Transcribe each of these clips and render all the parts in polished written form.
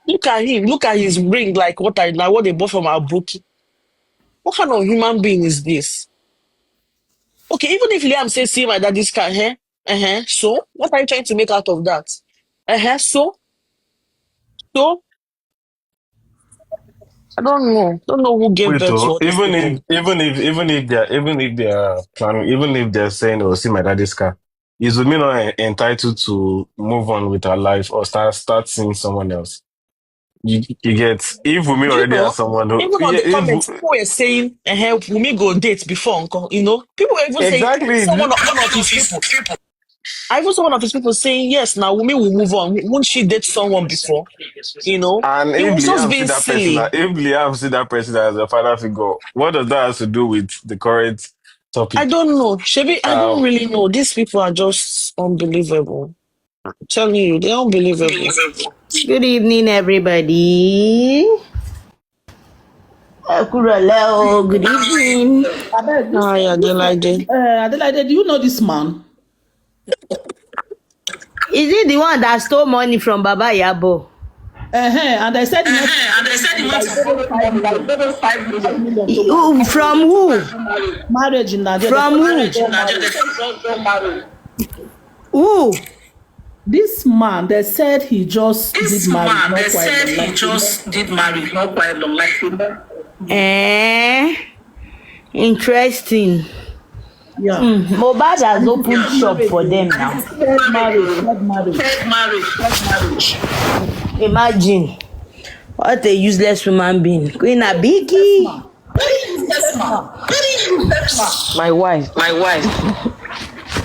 Look at him. Look at his ring. Like what they bought from our bookie. What kind of human being is this? Okay, even if Liam says, see my daddy's car, so what are you trying to make out of that? So I don't know. Don't know who gave Wait, birth to oh, all these people. even if they're planning, even if they're saying, "Oh, see my daddy's car," is Wumi not entitled to move on with her life or start seeing someone else? You get if Wumi Do you already has know? someone who, Even on yeah, the comments, people were saying, Wumi go date before uncle. People were even saying, exactly, one of his people. I even saw one of his people saying, yes, now Wumi will move on. Won't she date someone before? and He if was just Liam see being that person, silly. as a father figure, what does that have to do with the current I topic? don't know. Shebi, I don't Um, really know. These people are just unbelievable. I'm telling you, they're unbelievable. Good evening, everybody. Good evening. Abeg, Ah, yeah, they like that. Adelaide, do you know this man? Is it the one that stole money from Baba Yabo? And I said he went to And they said he went like to borrow borrow money, like 5 million to From who? marriage in Nigeria. From who? marriage in Nigeria. They said he just got married. Who? This man, they said he just This did marriage, man, not they quite said long. he Like, just did marry, not quite long, like Eh? Interesting. yeah. Mohbad has opened shop for them now. Third marriage. third marriage. Imagine. What a useless human being. Queen Abiki. Yes, ma. Yes, ma. My wife. My wife.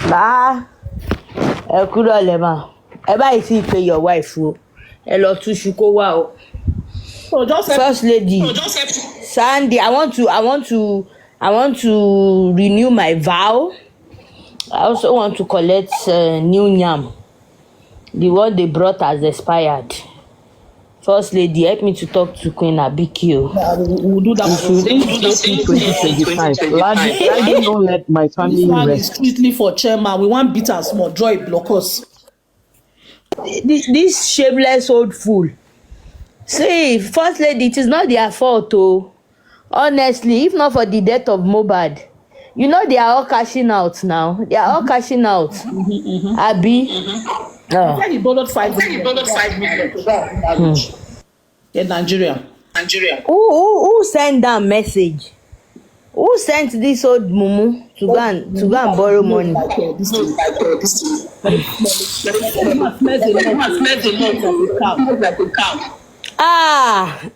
Bah. Ẹ kúrò lẹ́ mà. Ẹ báyìí sì pé your wife o. Ẹ lọ túṣu kó wá o. So just First lady. Just have to. Sandy, I want to renew my vow. I also want to collect new yam. The one they brought has expired. First lady, help me to talk to Queen Abiki. we'll do that. Since 2025, Ladi don't let my This family one is rest. strictly for chairman. We want beat and small. Joy block us. This shameless old fool. See, first lady, it is not their fault, oh. Honestly, if not for the death of Mohbad, they are all cashing out now. They are all cashing out. Abi. He said he borrowed 5 million to go and marriage in Nigeria. Who sent that message? Who sent this old mumu to go and borrow money? Like this thing. Like a cow.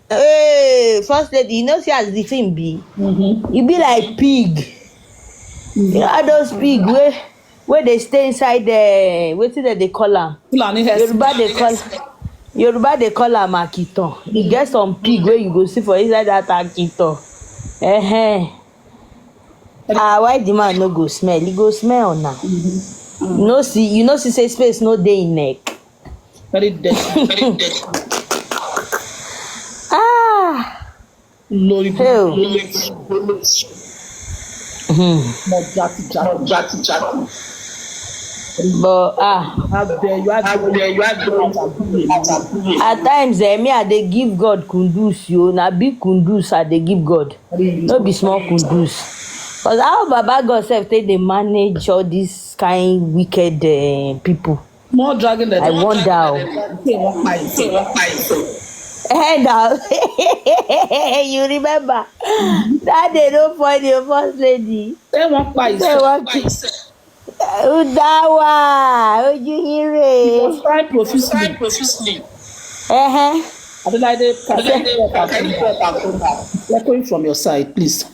Hey, first lady, see as the thing be. E be like pig. All those pig where they stay inside the wetin dem dey call am? Yoruba dey call am akitan. E get some pig wey you go see for inside that akitan. Why the man no go smell? E go smell now. You know see say space no dey im neck. Very dirty. Hell. Not jatty. But You have at times me I dey give God kundus yo. Na big kundus I dey give God. No be small kundus. Cause how Baba God sef take dey manage all these kind wicked people? more dragging the I wonder how. Now you remember that they don't find your first lady. They won't buy Udawa, Ojihire. Try profusely. Adelaide, echoing from your side, please.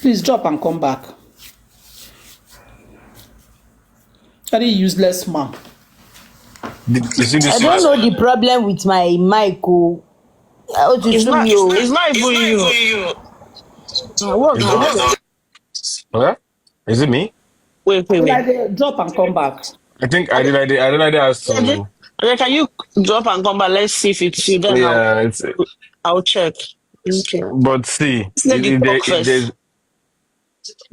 Please drop and come back. Very useless man. you see this I don't know the problem with my mic. It's not even you. What? Is it me? Wait. Adelaide, drop and come back. I think I did ask to. Okay, can you drop and come back? Let's see if it's you. Then Yeah, I'll check. Okay. but see, Let's let the talk there's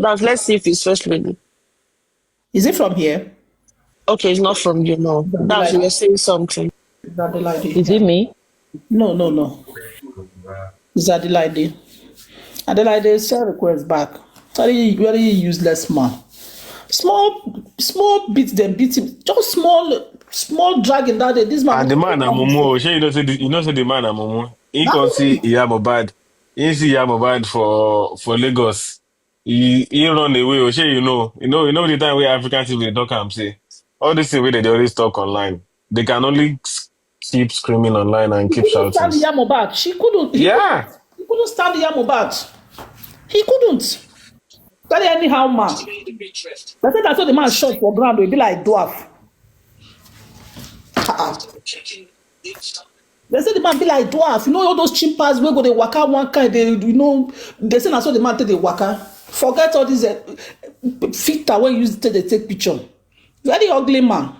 first. Let's see if it's first lady. Is it from here? Okay, it's not from you, no. That's you're saying something. Is Adelaide? Is it me? No, no, no. It's Adelaide. Adelaide, send request back. Very, very useless man. Small bits, then beat him. Just small dragging that day. This man. And the man Amumu, sure you know say the man Amumu. He can see Iya Mohbad. He see Iya Mohbad for Lagos. He run away. Sure you know the time where African TV they talk and say all this thing where they always talk online. They can only keep screaming online and He keep couldn't shouting. stand the Mohbad. She couldn't. Yeah. He couldn't stand the Mohbad. He couldn't. That anyhow man. They said that's what the man shot for ground. Will be like dwarf. They say the man be like dwarf. You know all those chimpas wey go dey waka one kind. They say that's what the man take dey waka. Forget all these filter wey use take picture. Very ugly man.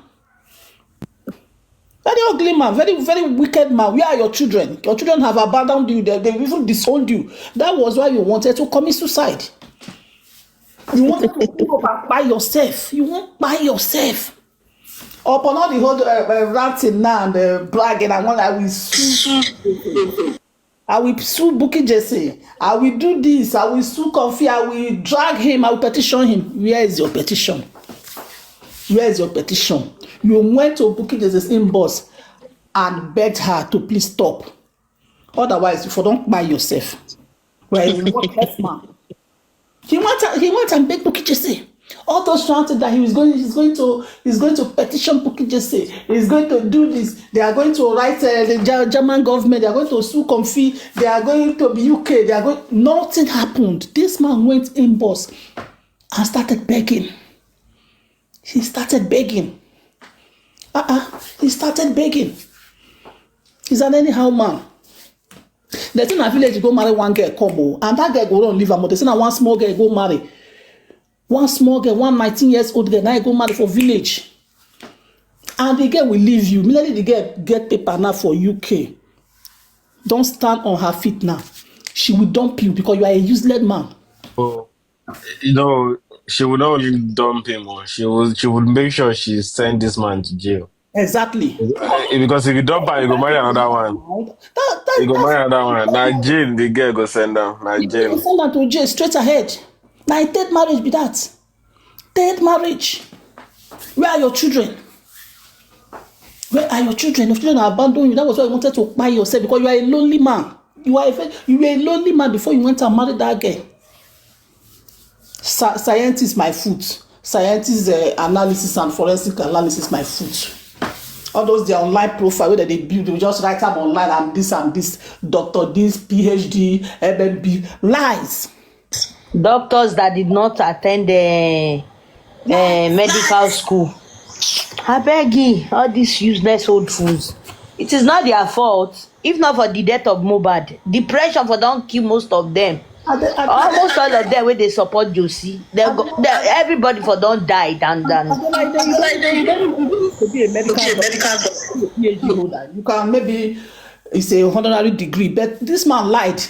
Very ugly man, very, very wicked man. Where are your children? Your children have abandoned you. They even disowned you. That was why you wanted to commit suicide. You wanted to go back by yourself. You won't by yourself. Upon all the whole ranting now and bragging, I will sue. I will sue Bukky Jesse. I will do this. I will sue Kofi. I will drag him. I will petition him. Where is your petition? Where is your petition? You went to Bukky Jesse's inbox and begged her to please stop. Otherwise, you don't buy yourself. Where is the man? He went and begged Bukky Jesse. All those shouted that he's going to petition Bukky Jesse. He's going to do this. They are going to write the German government. They are going to sue Comfy. They are going to be UK. Nothing happened. This man went inbox and started begging. He started begging. He started begging. He's an anyhow man. They say na village go marry one girl come and that girl go run leave am. They say na one small girl go marry. One small girl, one 19 years old girl, now go marry for village. And the girl will leave you. Immediately the girl get paper now for UK. Don't stand on her feet now. She will dump you because you are a useless man. Oh, she would not only dump him, she would make sure she send this man to jail. Exactly. Because if you dump her, you go marry another one. You go marry another one. Now jail, the girl go send down. Now jail. Send her to jail straight ahead. Now third marriage be that. Third marriage. Where are your children? Where are your children? Your children are abandoned you. That was why you wanted to buy yourself because you are a lonely man. You were a lonely man before you went and married that girl. Scientist my foot. Scientist analysis and forensic analysis my foot. All those their online profile where they build, they just write them online and this, doctor this, PhD, MBA, lies. Doctors that did not attend the medical school. I beg you, all these useless old fools. It is not their fault. If not for the death of Mohbad, depression for don't kill most of them. Almost all of them where they support Josie. Everybody for don't die than. You don't need to be a medical doctor, PhD holder. You can maybe it's a honorary degree, but this man lied.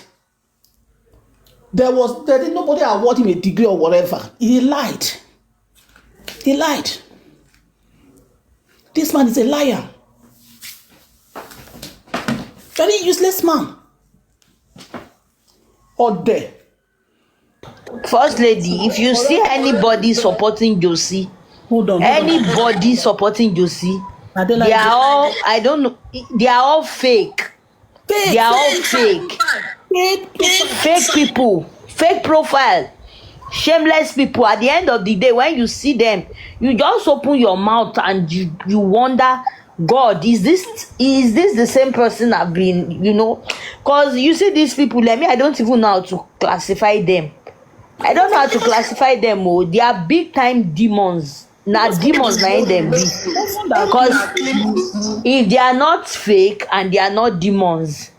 There did nobody award him a degree or whatever. He lied. He lied. This man is a liar. Very useless man. Or there. First lady, if you see anybody supporting Josie, anybody supporting Josie, they are all, I don't know, they are all fake. They are all fake. Fake people, fake profile, shameless people. At the end of the day, when you see them, you just open your mouth and you wonder, God, is this the same person I've been, because you see these people, I don't even know how to classify them. I don't know how to classify them. They are big time demons. Now demons na them be. Because if they are not fake and they are not demons,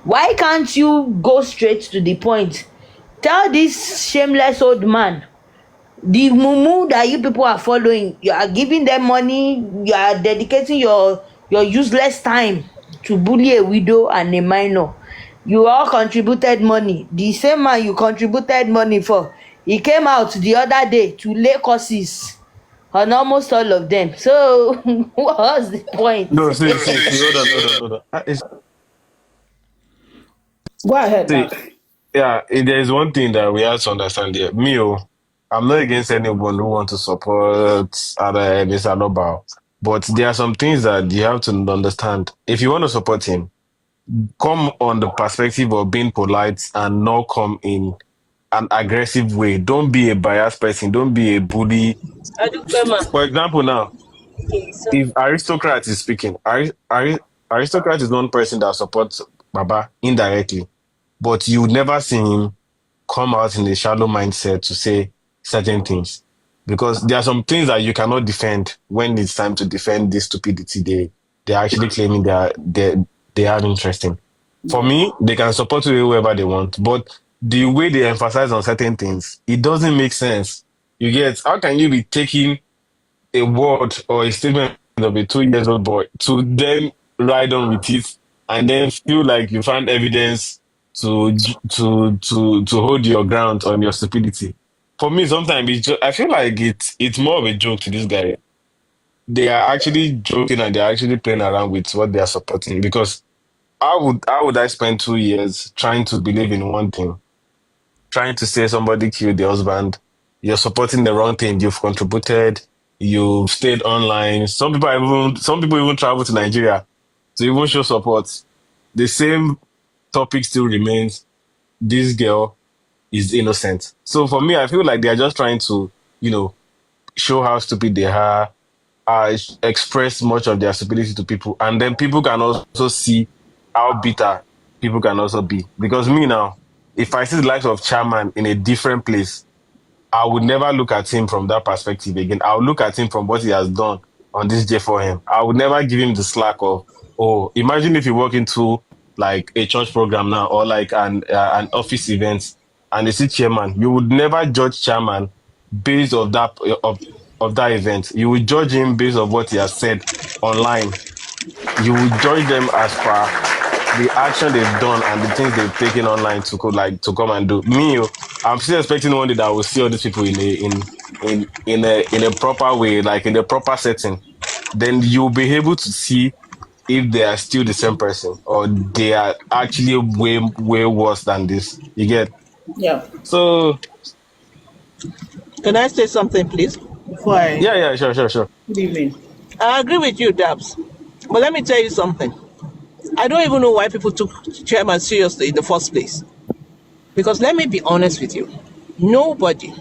why can't you go straight to the point? Tell this shameless old man, the mumu that you people are following, you are giving them money, you are dedicating your useless time to bully a widow and a minor. You all contributed money. The same man you contributed money for, he came out the other day to lay curses on almost all of them. So what's the point? No, see, hold on. Go ahead, See, Dad. yeah, there is one thing that we have to understand here. I'm not against anyone who want to support other this and about, but there are some things that you have to understand. If you want to support him, come on the perspective of being polite and not come in an aggressive way. Don't be a biased person. Don't be a bully. For example, now, if aristocrat is speaking, aristocrat is one person that supports Baba indirectly, but you would never see him come out in a shallow mindset to say certain things because there are some things that you cannot defend when it's time to defend this stupidity they're actually claiming they have interest in. For Yeah. me, they can support whoever they want, but the way they emphasize on certain things, it doesn't make sense. You get, how can you be taking a word or a statement of a 2 years old boy to then ride on with it and then feel like you find evidence to hold your ground on your stupidity. For me, sometimes I feel like it's more of a joke to this guy. They are actually joking and they're actually playing around with what they are supporting because how would I spend 2 years trying to believe in one thing, trying to say somebody killed the husband, you're supporting the wrong thing, you've contributed, you've stayed online. Some people even travel to Nigeria to even show support. The same topic still remains. This girl is innocent. So for me, I feel like they're just trying to, show how stupid they are, express much of their stupidity to people, and then people can also see how bitter people can also be. Because me now, if I see the likes of Chairman in a different place, I would never look at him from that perspective again. I would look at him from what he has done on this day for him. I would never give him the slack of, oh, imagine if you walk into like a church program now or like an office event and you see chairman, you would never judge chairman based of that event. You would judge him based on what he has said online. You would judge them as per the action they've done and the things they've taken online to come and do. I'm still expecting one day that I will see all these people in a proper way, like in a proper setting. Then you'll be able to see if they are still the same person or they are actually way way worse than this. You get? Yeah. So Can I say something, please? Before yeah, sure. Good evening. I agree with you, Dabs. But let me tell you something. I don't even know why people took chairman seriously in the first place. Because let me be honest with you. Nobody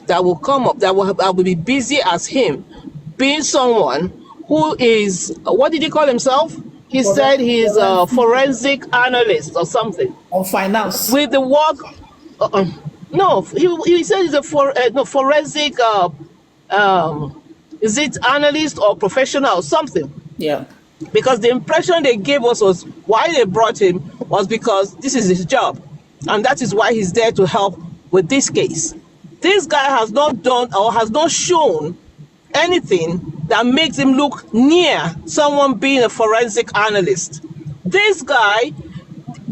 that will come up, that will be busy as him, being someone who is, what did he call himself? He said he's a forensic analyst or something. On finance. With the work, no, he said he's a forensic, is it analyst or professional or something? Yeah. Because the impression they gave us was why they brought him was because this is his job. And that is why he's there to help with this case. This guy has not done or has not shown anything that makes him look near someone being a forensic analyst. This guy,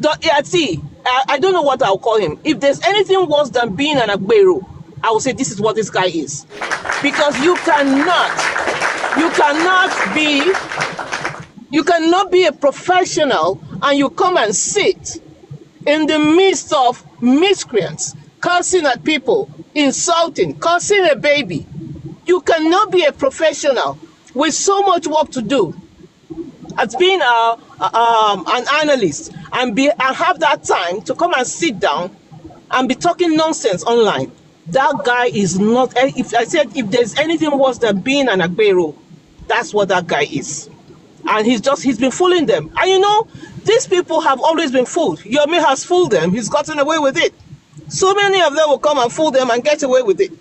I don't know what I'll call him. If there's anything worse than being an Agbero, I will say this is what this guy is. Because you cannot be a professional and you come and sit in the midst of miscreants, cursing at people, insulting, cursing a baby. You cannot be a professional with so much work to do as being an analyst and have that time to come and sit down and be talking nonsense online. That guy is not, if there's anything worse than being an Agbero, that's what that guy is. And he's been fooling them. And these people have always been fooled. Yomi has fooled them. He's gotten away with it. So many of them will come and fool them and get away with it.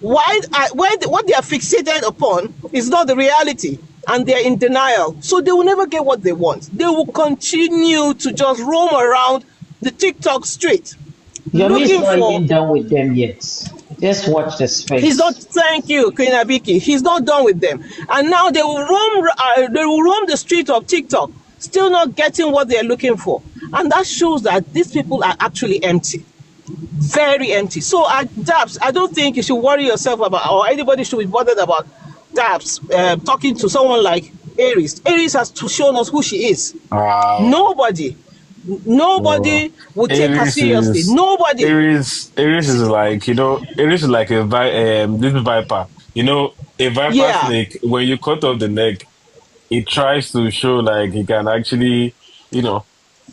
What they are fixated upon is not the reality. And they're in denial. So they will never get what they want. They will continue to just roam around the TikTok street. Yomi's not even done with them yet. Just watch the space. He's not. Thank you, Queen Abiki. He's not done with them, and now they will roam. They will roam the street of TikTok, still not getting what they are looking for, and that shows that these people are actually empty, very empty. So, Dabs, I don't think you should worry yourself about, or anybody should be bothered about daps talking to someone like Aries. Aries has shown us who she is. Wow. Nobody, No. nobody would take her Aries seriously. is Nobody. Aries is like, Aries is like this viper. A viper Yeah. snake, when you cut off the neck, it tries to show like you know,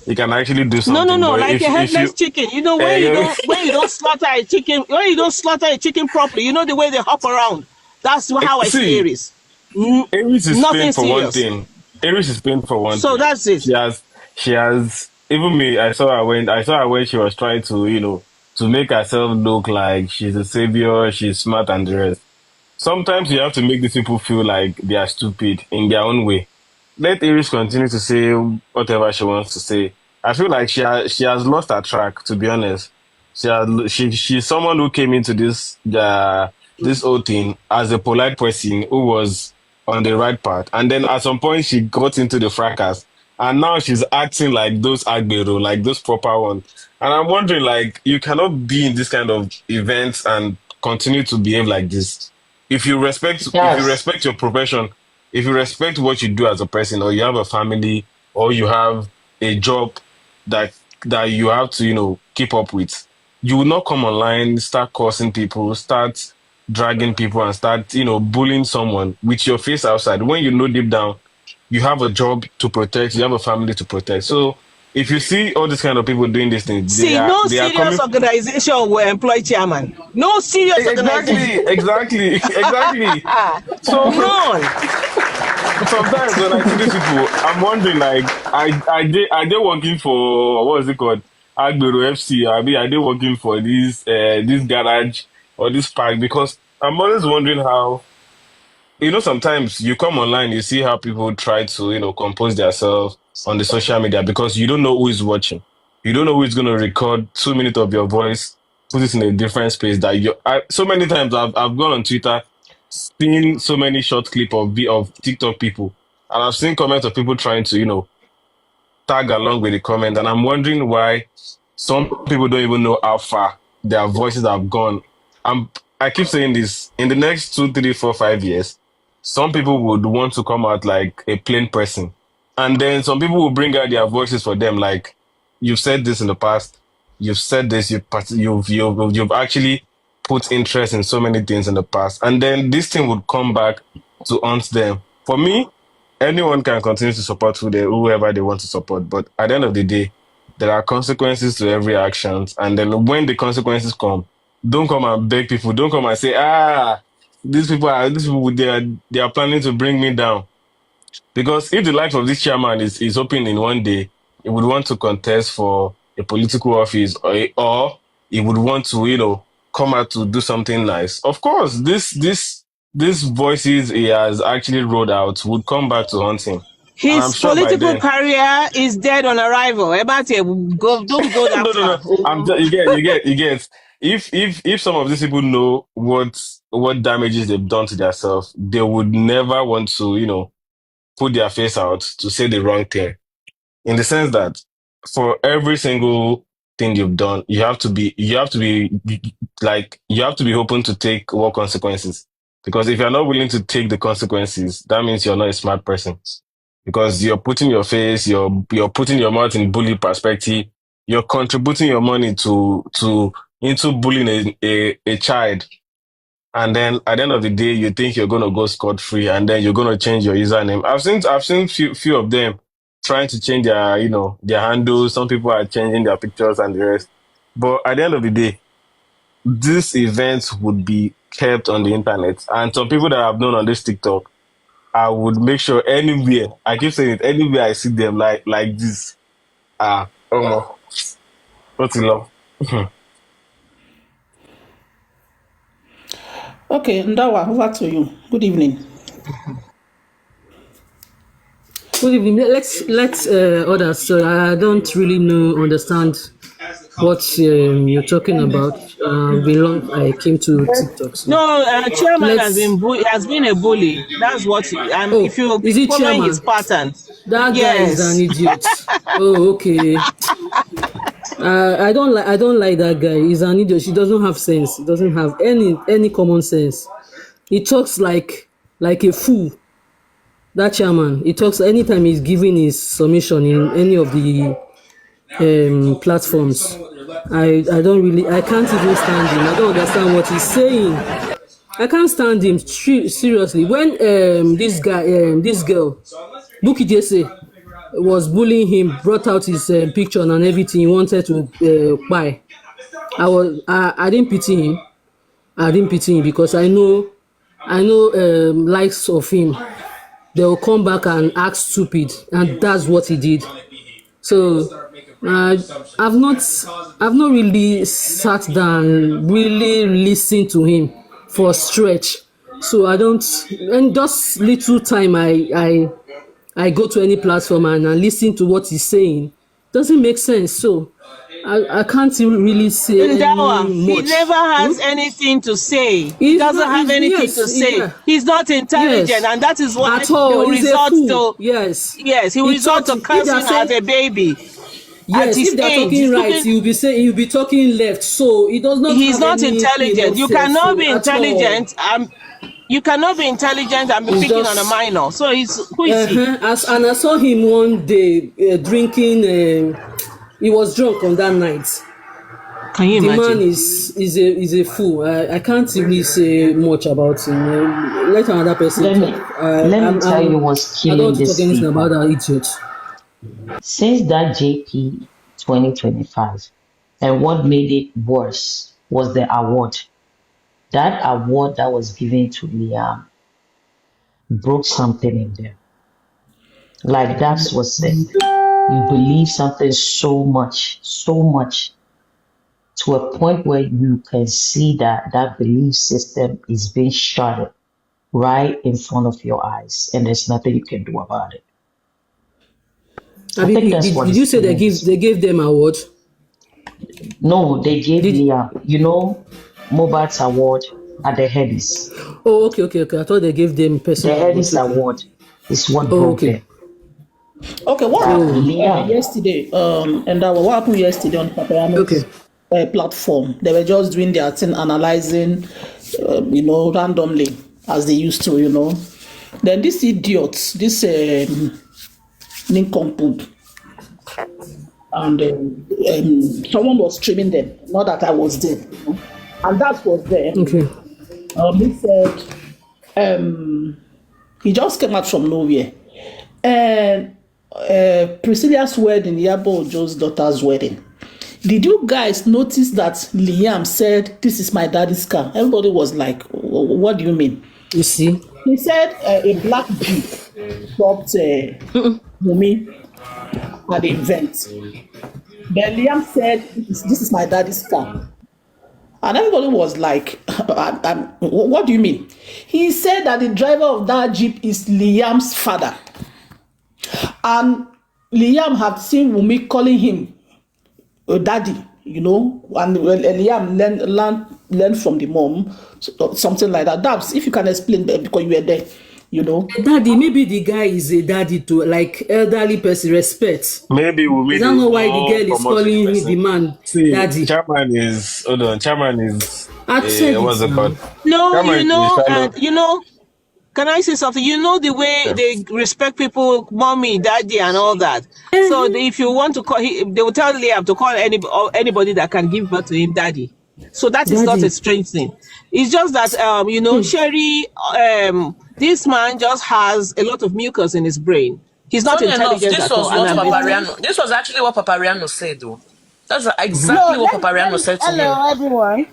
he can actually do No, no, something. no. But Like a if headless you chicken. You know, uh, when you don't slaughter a chicken, when you don't slaughter a chicken properly, you know the way they hop around. That's how I see see, Aries. N- Aries is Nothing paid for one serious. thing. Aries is paid for one So thing. that's it. She has even me. I saw her when she was trying to to make herself look like she's a savior, she's smart and the rest. Sometimes you have to make these people feel like they are stupid in their own way. Let Iris continue to say whatever she wants to say. I feel like she has lost her track. To be honest, she's someone who came into this whole thing as a polite person who was on the right path, and then at some point she got into the fracas, and now she's acting like those agbero, like those proper ones. And I'm wondering, like, you cannot be in this kind of events and continue to behave like this. Yes. If you respect your profession, if you respect what you do as a person, or you have a family, or you have a job that that you have to keep up with, you will not come online, start cursing people, start dragging people, and start bullying someone with your face outside when you know deep down you have a job to protect, you have a family to protect. So if you see all these kind of people doing this thing, they See, are no they are serious coming. organization will employ chairman. No serious organization. Exactly, exactly, exactly. So None. sometimes when I see these people, I'm wondering, like, are they working for, what is it called, Agbero FC? Are they working for this garage or this park? Because I'm always wondering how, sometimes you come online, you see how people try to compose themselves on the social media, because you don't know who is watching. You don't know who is going to record 2 minutes of your voice, put it in a different space. So many times I've gone on Twitter, seen so many short clip of TikTok people, and I've seen comments of people trying to tag along with the comment, and I'm wondering why some people don't even know how far their voices have gone. I keep saying this: in the next 2, 3, 4, 5 years, some people would want to come out like a plain person, and then some people will bring out their voices for them. Like, you've said this in the past, you've said this, you've actually put interest in so many things in the past, and then this thing would come back to haunt them. For me, anyone can continue to support whoever they want to support, but at the end of the day, there are consequences to every action. And then when the consequences come, don't come and beg people. Don't come and say, these people they are planning to bring me down. Because if the life of this chairman is hoping in one day he would want to contest for a political office, or he would want to come out to do something nice, of course this voices he has actually rolled out would come back to haunt him. And I'm His sure by political then. career is dead on arrival. Ebate, don't go that No, no, no. far. You get. If some of these people know what damages they've done to themselves, they would never want to put their face out to say the wrong thing. In the sense that for every single thing you've done, you have to be open to take what consequences. Because if you're not willing to take the consequences, that means you're not a smart person. Because you're putting your face, you're putting your mouth in bully perspective, you're contributing your money to into bullying a child, and then at the end of the day, you think you're gonna go scot free, and then you're gonna change your username. I've seen few of them trying to change their handles. Some people are changing their pictures and the rest. But at the end of the day, this event would be kept on the internet, and some people that I've known on this TikTok, I would make sure anywhere, I keep saying it, anywhere I see them like this, oh, what's in love. Okay, Ndawa, over to you. Good evening. Good evening. Let's others. So I don't really understand what you're talking about. Been long I came to TikTok. So No, chairman let's. has been a bully. That's what. If Oh, you're is it following his chairman? pattern, That guy is an yes, idiot. Oh, okay. I don't like that guy. He's an idiot. He doesn't have sense. He doesn't have any common sense. He talks like like a fool. That chairman, he talks anytime he's giving his submission in any of the platforms. I don't really, I can't even stand him. I don't understand what he's saying. I can't stand him seriously. When this guy, this girl, Buki Jesse, was bullying him, brought out his picture and everything, he wanted to buy. I didn't pity him. I didn't pity him because I know likes of him. They will come back and act stupid, and that's what he did. So I've not really sat down, really listened to him for a stretch. So I don't, and just little time I go to any platform and I listen to what he's saying. Doesn't make sense. So I can't really say Ndawa, any he much. never has anything to say. He He's doesn't not- have he's- anything yes, to say. yeah. He's not intelligent, Yes. and that is why At all. he will He's a resort fool. to Yes. he will He resort to thought if they're cursing as saying- a baby. Yes, At his if they're age, talking he's right, looking- he'll be talking left. So he does not. He's have not anything intelligent. You nonsense, cannot so be at all. intelligent. You cannot be intelligent and be He's picking just- on a minor. So who is he? And I saw him one day drinking. He was drunk on that night. Can you The imagine? man is a fool. I can't really say much about him. Let another person Let me- talk. let me tell you what's I don't killing want to these talk anything people. about that idiot. Since that JP 2025, and what made it worse was the award. That award that was given to Liam broke something in them. Like Dax was saying, you believe something so much, to a point where you can see that that belief system is being shattered right in front of your eyes, and there's nothing you can do about it. I think that's what Did is you say killing this. they gave them award? No, they gave Did- Liam, Mohbad's award at the Headies. Oh, okay. I thought they gave them The personal Headies award. award is what Oh, broke okay. them. Okay, what happened Liam. yesterday? And what happened yesterday on Papayamo's Okay. platform? They were just doing their thing, analyzing, randomly as they used to, Then this idiot, this nincompoop, and someone was streaming them. Not that I was there, and that was there. Okay. He said, he just came out from nowhere, and Priscilla's wedding, Yabo Ojo's daughter's wedding. Did you guys notice that Liam said, "This is my daddy's car"? Everybody was like, "What do you mean?" You see? He said a black Jeep stopped Wumi at the event. Then Liam said, "This is my daddy's car." And everybody was like, "What do you mean?" He said that the driver of that Jeep is Liam's father. And Liam had seen Wumi calling him daddy, and Liam learned from the mom, something like that. That's if you can explain because you were there, Daddy, maybe the guy is a daddy to like elderly person, respect. Maybe we Is that not why the girl is calling the man daddy? Chairman is hold on. Chairman is I said what's it it now. called? No, Chairman is can I say something? You know the way they respect people, mommy, daddy, and all that. So if you want to call, they will tell Liam to call anybody that can give birth to him daddy. So that is not Daddy. a strange thing. It's just that Sherry, this man just has a lot of mucus in his brain. He's not Funny enough, intelligent this at all. was what And I'm- Papariano. This was actually what Papariano said, though. That's exactly what Papariano said to him. Hello, everyone.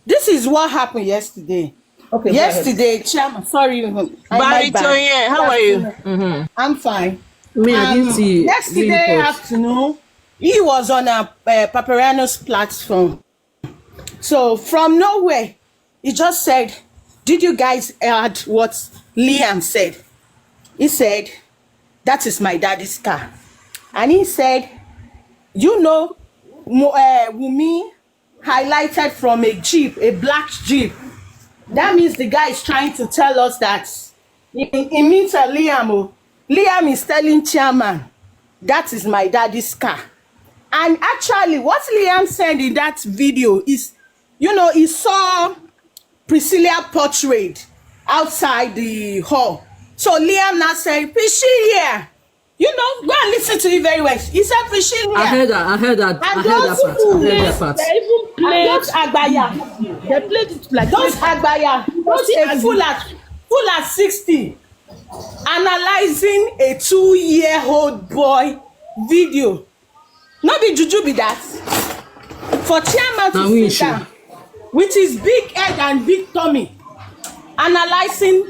This is what happened yesterday. Okay, Yesterday, Chairman. Sorry, Barry Toye, how are you? I'm fine. Me, I didn't see Yesterday afternoon, he was on a Paparano's platform. So from nowhere, he just said, "Did you guys heard what Liam said?" He said, "That is my daddy's car," and he said, Wumi highlighted from a Jeep, a black Jeep. That means the guy is trying to tell us that he means Liam. Liam is telling Chairman, "That is my daddy's car." And actually, what Liam said in that video is, he saw Priscilla portrayed outside the hall. So Liam now said, Priscilla, you know, go and listen to it very well. He said, Priscilla. I heard that. I heard that. And I heard those that part. I fools, heard that part. They even and played. those Agbaya, They played it like those Agbaya, those a full at 60, analyzing a 2-year-old boy video. Not be juju be that. For chairman Now to we sit down with his big head and big tummy, analyzing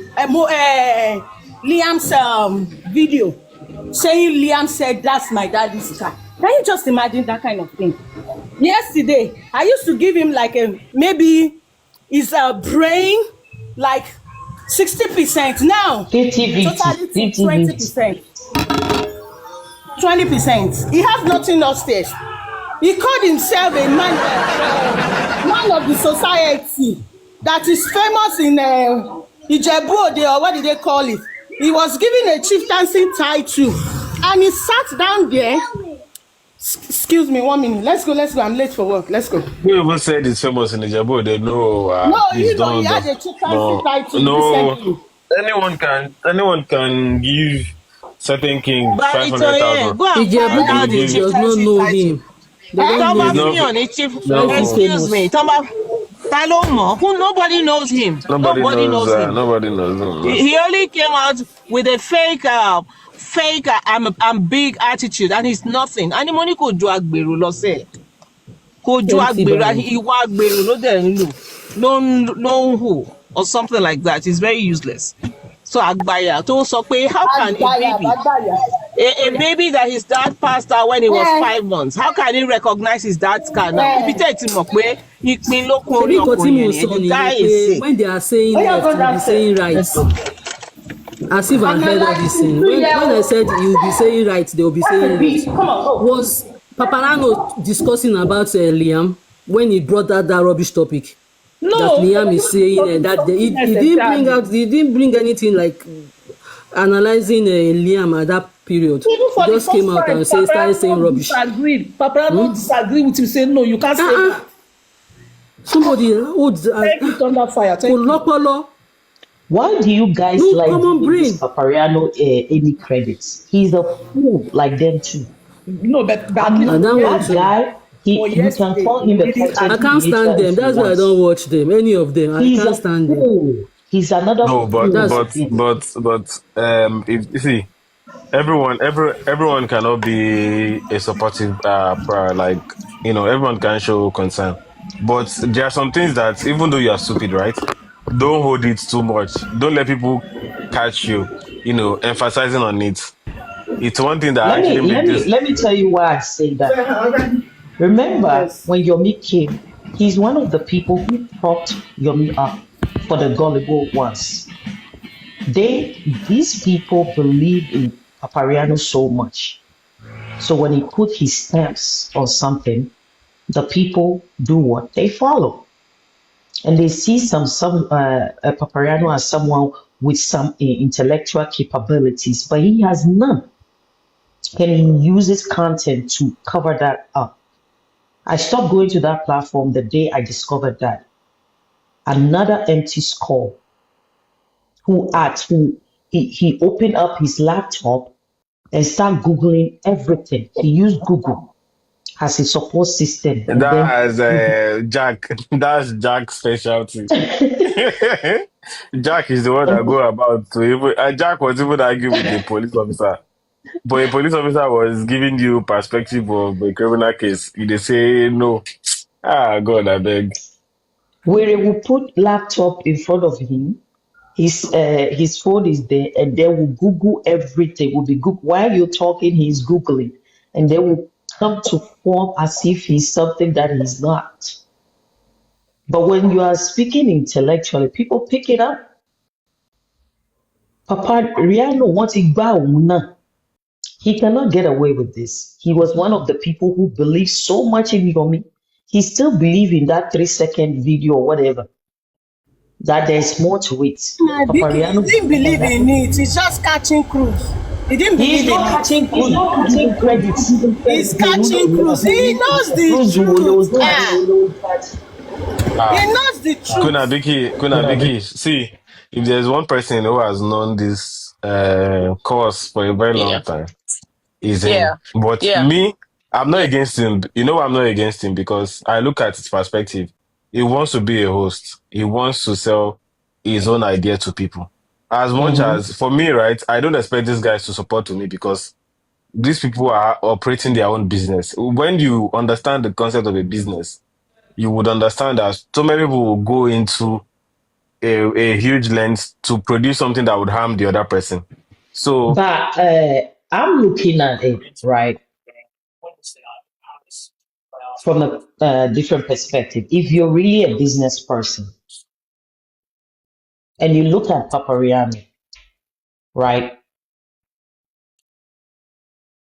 Liam's video, saying Liam said that's my daddy's car. Can you just imagine that kind of thing? Yesterday, I used to give him like maybe his brain like 60%. Now, 50-50. totally 50-50. 20%. He has nothing upstairs. He called himself a man of the society that is famous in Ijebu Ode, or what did they call it? He was given a chieftaincy title, and he sat down there. Excuse me, 1 minute. Let's go. I'm late for work. Let's go. Who even said it's famous in Ijebu? They know. No, Please you know, don't. he had a chieftaincy title No. recently. Anyone can give certain king But it's 500,000. go and Ijebu find out the does not know him. They don't Tọ́ba know He's him. not- fihàn ní chief. No. Excuse me. Tọ́ba ta ló mọ̀? Nobody knows him. Nobody knows. him. Nobody knows him. He only came out with a fake I'm big attitude, and it's nothing. And money kò ju agbèrò lọ sẹ́ẹ̀. Kò ju Empty agbèrò, bag. ìwà agbèrò ló dẹ̀ ń lò. Ló ń hù or something like that. It's very useless. So Agbaya tó sọ pé how can a baby that his dad passed out when he was 5 months, how can he recognize his dad's car now? Ibi tẹ́ ẹ ti mọ̀ pé ìpín ló kún orí Ṣebí nǹkan tí ọkùnrin mo yẹn sọ ni the nìyẹn guy pé is sick. when they are saying left, you will be saying right. As if I heard all this thing. When I said you will be saying right, they will be saying left. Was Paparano discussing about Liam when he brought that rubbish topic? No, that Liam is saying that he didn't bring anything like analyzing Liam at that period. Even for He the just came first out time, and started saying rubbish. Paparano disagree with him, say no, you can't say that. Somebody would Take it under fire. Take it. Olopolo. Why do you guys No like common giving this brain. Papariano any credits? He's a fool like them too. No, but I don't want That to. guy, you can yesterday, call him a he did- content I can't creator stand them. if That's you why I want. don't watch them. Any of them. I He's can't a stand them. fool. He's another No, fool. if you see, everyone cannot be a supportive like everyone can show concern, but there are some things that even though you are stupid, right, don't hold it too much. Don't let people catch you, emphasizing on it. It's one thing that Let actually me make this. let me tell you why I say that. Remember Yes. when Yomi came, he's one of the people who propped Yomi up for the gullible ones. These people believe in Papariano so much. So when he put his stamps on something, the people do what? They follow. And they see some Papariano as someone with some intellectual capabilities, but he has none. And he uses content to cover that up. I stopped going to that platform the day I discovered that. Another empty skull he opened up his laptop and started Googling everything. He used Google as a support system. And That's Jack. That's Jack's specialty. Jack is the one that go about to even. Jack was even arguing with the police officer, but a police officer was giving you perspective of a criminal case. They say no. God, I beg. where they will put laptop in front of him, his phone is there, and they will Google everything. Will be Google while you're talking, he's Googling, and they will come to form as if he's something that he's not. But when you are speaking intellectually, people pick it up. Papa Riano wanting Bauna. He cannot get away with this. He was one of the people who believed so much in Yomi. He still believes in that 3-second video or whatever. That there's more to it. Papa He Riano didn't believe in it. He's just catching cruise. He didn't He's believe in not it. catching credits. He's catching cruise. He knows the truth. He knows the truth. Kuna Vicky, see, if there's one person who has known this course for a very long Yeah, time, is him. yeah, But yeah, me, I'm not yeah. against him. You know why I'm not against him? Because I look at his perspective. He wants to be a host. He wants to sell his own idea to people. As much Mm-hmm. as for me, right, I don't expect these guys to support me because these people are operating their own business. When you understand the concept of a business, you would understand that so many people will go into a huge length to produce something that would harm the other person. So, But I'm looking at it, right, from a different perspective. If you're really a business person and you look at Papariano, right,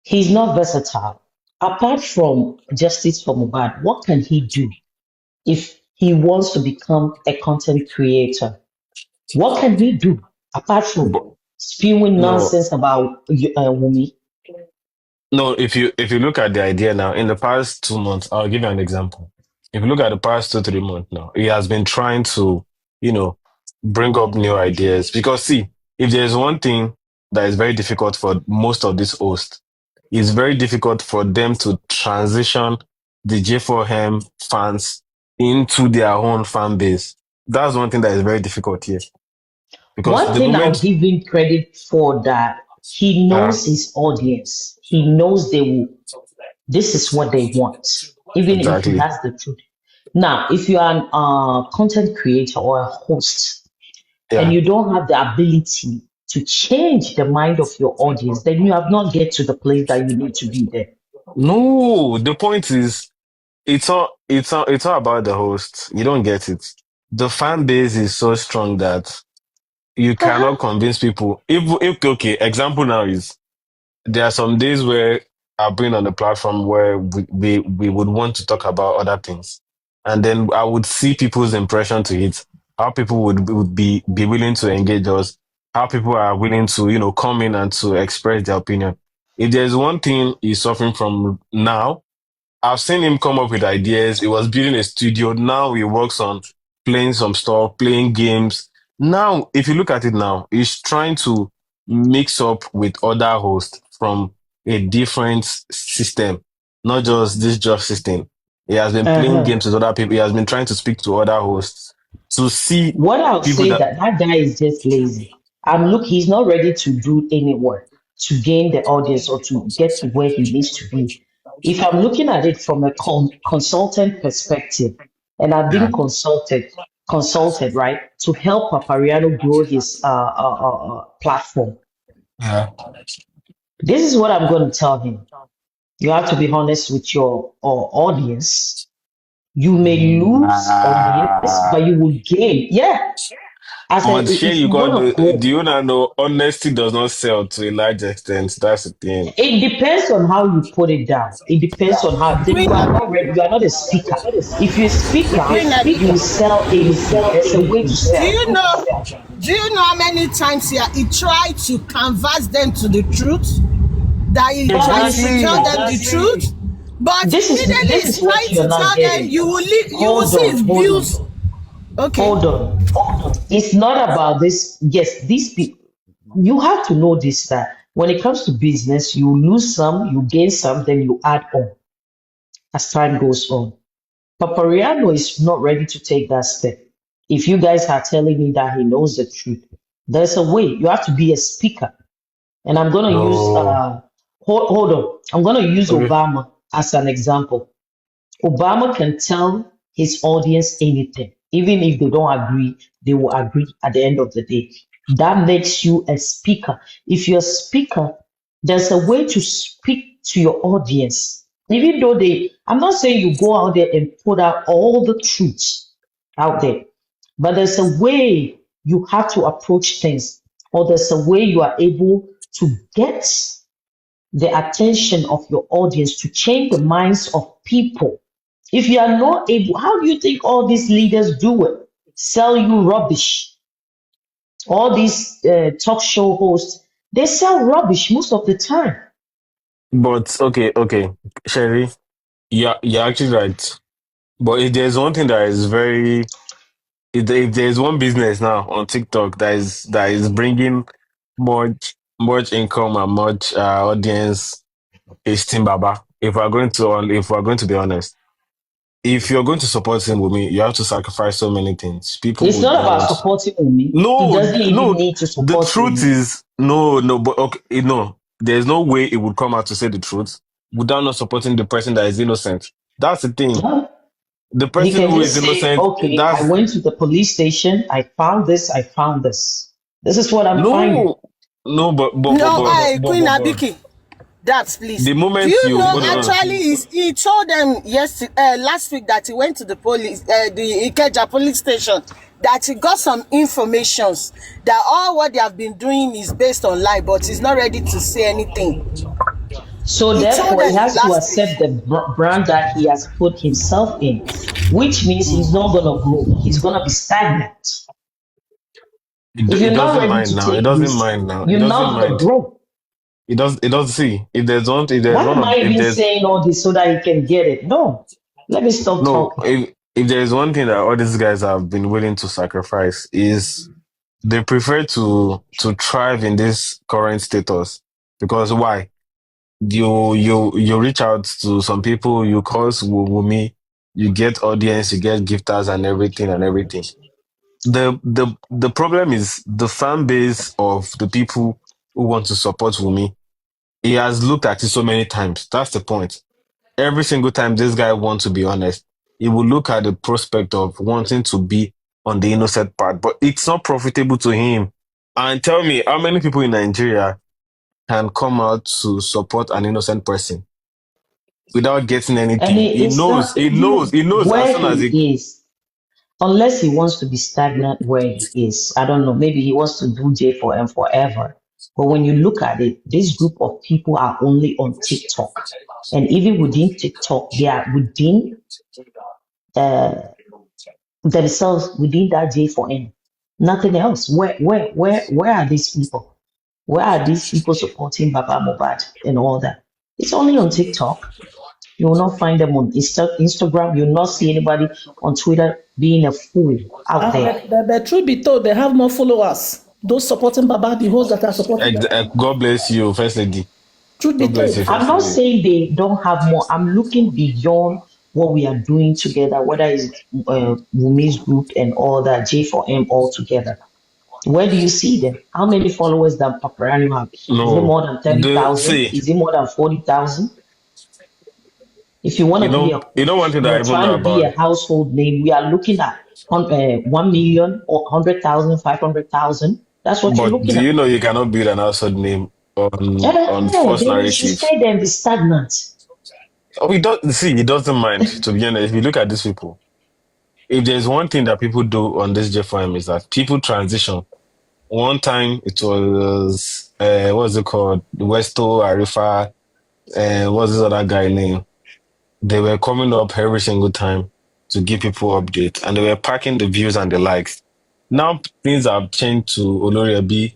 he's not versatile. Apart from justice for Mohbad, what can he do if he wants to become a content creator? What can he do apart from but spewing no, nonsense about Wumi? no. If you look at the idea now, in the past 2 months, I'll give you an example. If you look at the past 2 3 months now, he has been trying to, you know, bring up new ideas. Because see, if there's one thing that is very difficult for most of these hosts, it's very difficult for them to transition the J4M fans into their own fan base. That's one thing that is very difficult here. Because One the thing I'll moment, give him credit for that he uh, knows his audience. He knows they will. This is what they want, even if he exactly, has the truth. Now, if you are a content creator or a host and yeah. you don't have the ability to change the mind of your audience, then you have not get to the place that you need to be there. No, the point is, it's all about the host. You don't get it. The fan base is so strong that you cannot Uh-huh. convince people. If okay, example now is there are some days where I've been on the platform where we would want to talk about other things. And then I would see people's impression to it, how people would be willing to engage us, how people are willing to, come in and to express their opinion. If there's one thing he's suffering from now, I've seen him come up with ideas. He was building a studio. Now he works on playing some stuff, playing games. Now, if you look at it now, he's trying to mix up with other hosts from a different system, not just this job system. He has been playing Uh-huh. games with other people. He has been trying to speak to other hosts to see What I'll people say that that that guy is just lazy. Look, he's not ready to do any work to gain the audience or to get to where he needs to be. If I'm looking at it from a consultant perspective, and I've been consulted, right, to help Papariano grow his platform. This is what I'm going to tell him. You have to be honest with your audience. You may lose audience, nah. but you will gain. Yeah, I said, But share if you you got want to do go, you not know honesty does not sell to a large extent? That's the thing. it depends on how you put it down. It depends on how, then you Queen, are not ready. You are not a speaker. If you're a speaker, Queen you will Elizabeth, sell anything. There's a way to do sell. you know? Do you know how many times he tried to canvas them to the truth? That he should Exactly. tell them the truth, but This is immediately this he's is what trying you're to not tell them getting. you will Hold see his on, hold on, views. Okay. hold on. It's not about this. Yes, these people. You have to know this that when it comes to business, you lose some, you gain some, then you add on as time goes on. Papariano is not ready to take that step. If you guys are telling me that he knows the truth, there's a way. You have to be a speaker. And I'm going to use, No. hold on, I'm going to use Okay. Obama as an example. Obama can tell his audience anything. Even if they don't agree, they will agree at the end of the day. That makes you a speaker. If you're a speaker, there's a way to speak to your audience. Even though I'm not saying you go out there and put out all the truths out there, but there's a way you have to approach things, or there's a way you are able to get the attention of your audience to change the minds of people. If you are not able, how do you think all these leaders do it? Sell you rubbish. All these talk show hosts, they sell rubbish most of the time. But okay, Sherry, you're actually right. But if there's one thing that is very if there's one business now on TikTok that is bringing much income and much audience, is Team Baba. If we're going to be honest, if you're going to support him with me, you have to sacrifice so many things. People It's would not not about want. supporting Wumi. He No, doesn't even no. need to The support truth Wumi. is no. But okay, no. There's no way it would come out to say the truth without not supporting the person that is innocent. That's the thing. Yeah. The He person can who is just say, innocent. okay, I That's went to the police station, I found this, I found this. This is what I'm finding. no, no. No, Queen But Abiki, that the please. Do moment you you know hold on, actually he told them last week that he went to the police, the Ikeja police station, that he got some informations that all what they have been doing is based on lie, but he's not ready to say anything. So He told therefore, he them has to last week. accept the brand that he has put himself in, which means he's not going to grow. He's going to be stagnant. If it you're not doesn't ready mind to now. It take doesn't risk, mind now. It you're doesn't not going to mind. grow. It does. It does. See, if there's one. If there's Why one am of. I If even there's saying all this so that he can get it? No, let me stop no. talking. If there is one thing that all these guys have been willing to sacrifice is they prefer to thrive in this current status. Because why? You reach out to some people, you cause Wumi, you get audience, you get gifters and everything and everything. The problem is the fan base of the people who want to support Wumi. He has looked at it so many times. That's the point. Every single time this guy wants to be honest, he will look at the prospect of wanting to be on the innocent part, but it's not profitable to him. And tell me, how many people in Nigeria can come out to support an innocent person without getting And anything? He it's knows, not he knows, even he knows as where soon as he he is, unless he wants to be stagnant where he is. I don't know, maybe he wants to do J4M forever. But when you look at it, this group of people are only on TikTok. And even within TikTok, they are within uh, themselves, within that J4M. Nothing else. Where are these people? Where are these people supporting Baba Mohbad and all that? It's only on TikTok. You will not find them on Instagram. You will not see anybody on Twitter being a fool out there. But truth be told, they have more followers. Those supporting Baba, the hosts that are supporting Baba. God bless you, First Lady. Truth be God bless you, told. I'm First not Lady. saying they don't have more. I'm looking beyond what we are doing together, whether it's Wumi's group and all that, J4M all together. Where do you see them? How many followers does Paparano have? Is it No, more than the 30,000? see, Is it more than 40,000? If you want to be a one coach, thing that I you're even know trying to be about. a household name, we are looking at 1 million or 100,000, 500,000. That's what you're But looking do at. you know you cannot build an household name on false Then you should narrative? stay there and be stagnant. Oh, he does see. He doesn't mind. To be honest, if you look at these people, if there's one thing that people do on this JFM is that people transition. One time it was what's it called? Westo Arifa, what's this other guy name? They were coming up every single time to give people updates, and they were packing the views and the likes. Now things have changed to Oloriabi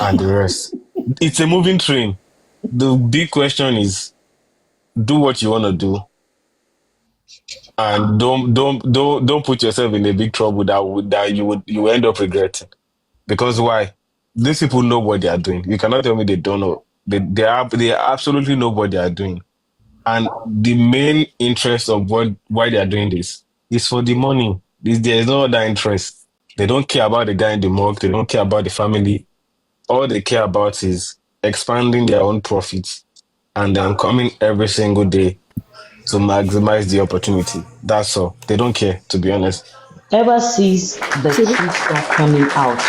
and the rest. It's a moving train. The big question is, do what you want to do, and don't put yourself in a big trouble that you end up regretting. Because why? These people know what they are doing. You cannot tell me they don't know. They absolutely know what they are doing. And the main interest of why they are doing this is for the money. There is no other interest. They don't care about the guy in the mug. They don't care about the family. All they care about is expanding their own profits and then coming every single day to maximize the opportunity. That's all. They don't care, to be honest. Ever since the Shebi, truth start coming out,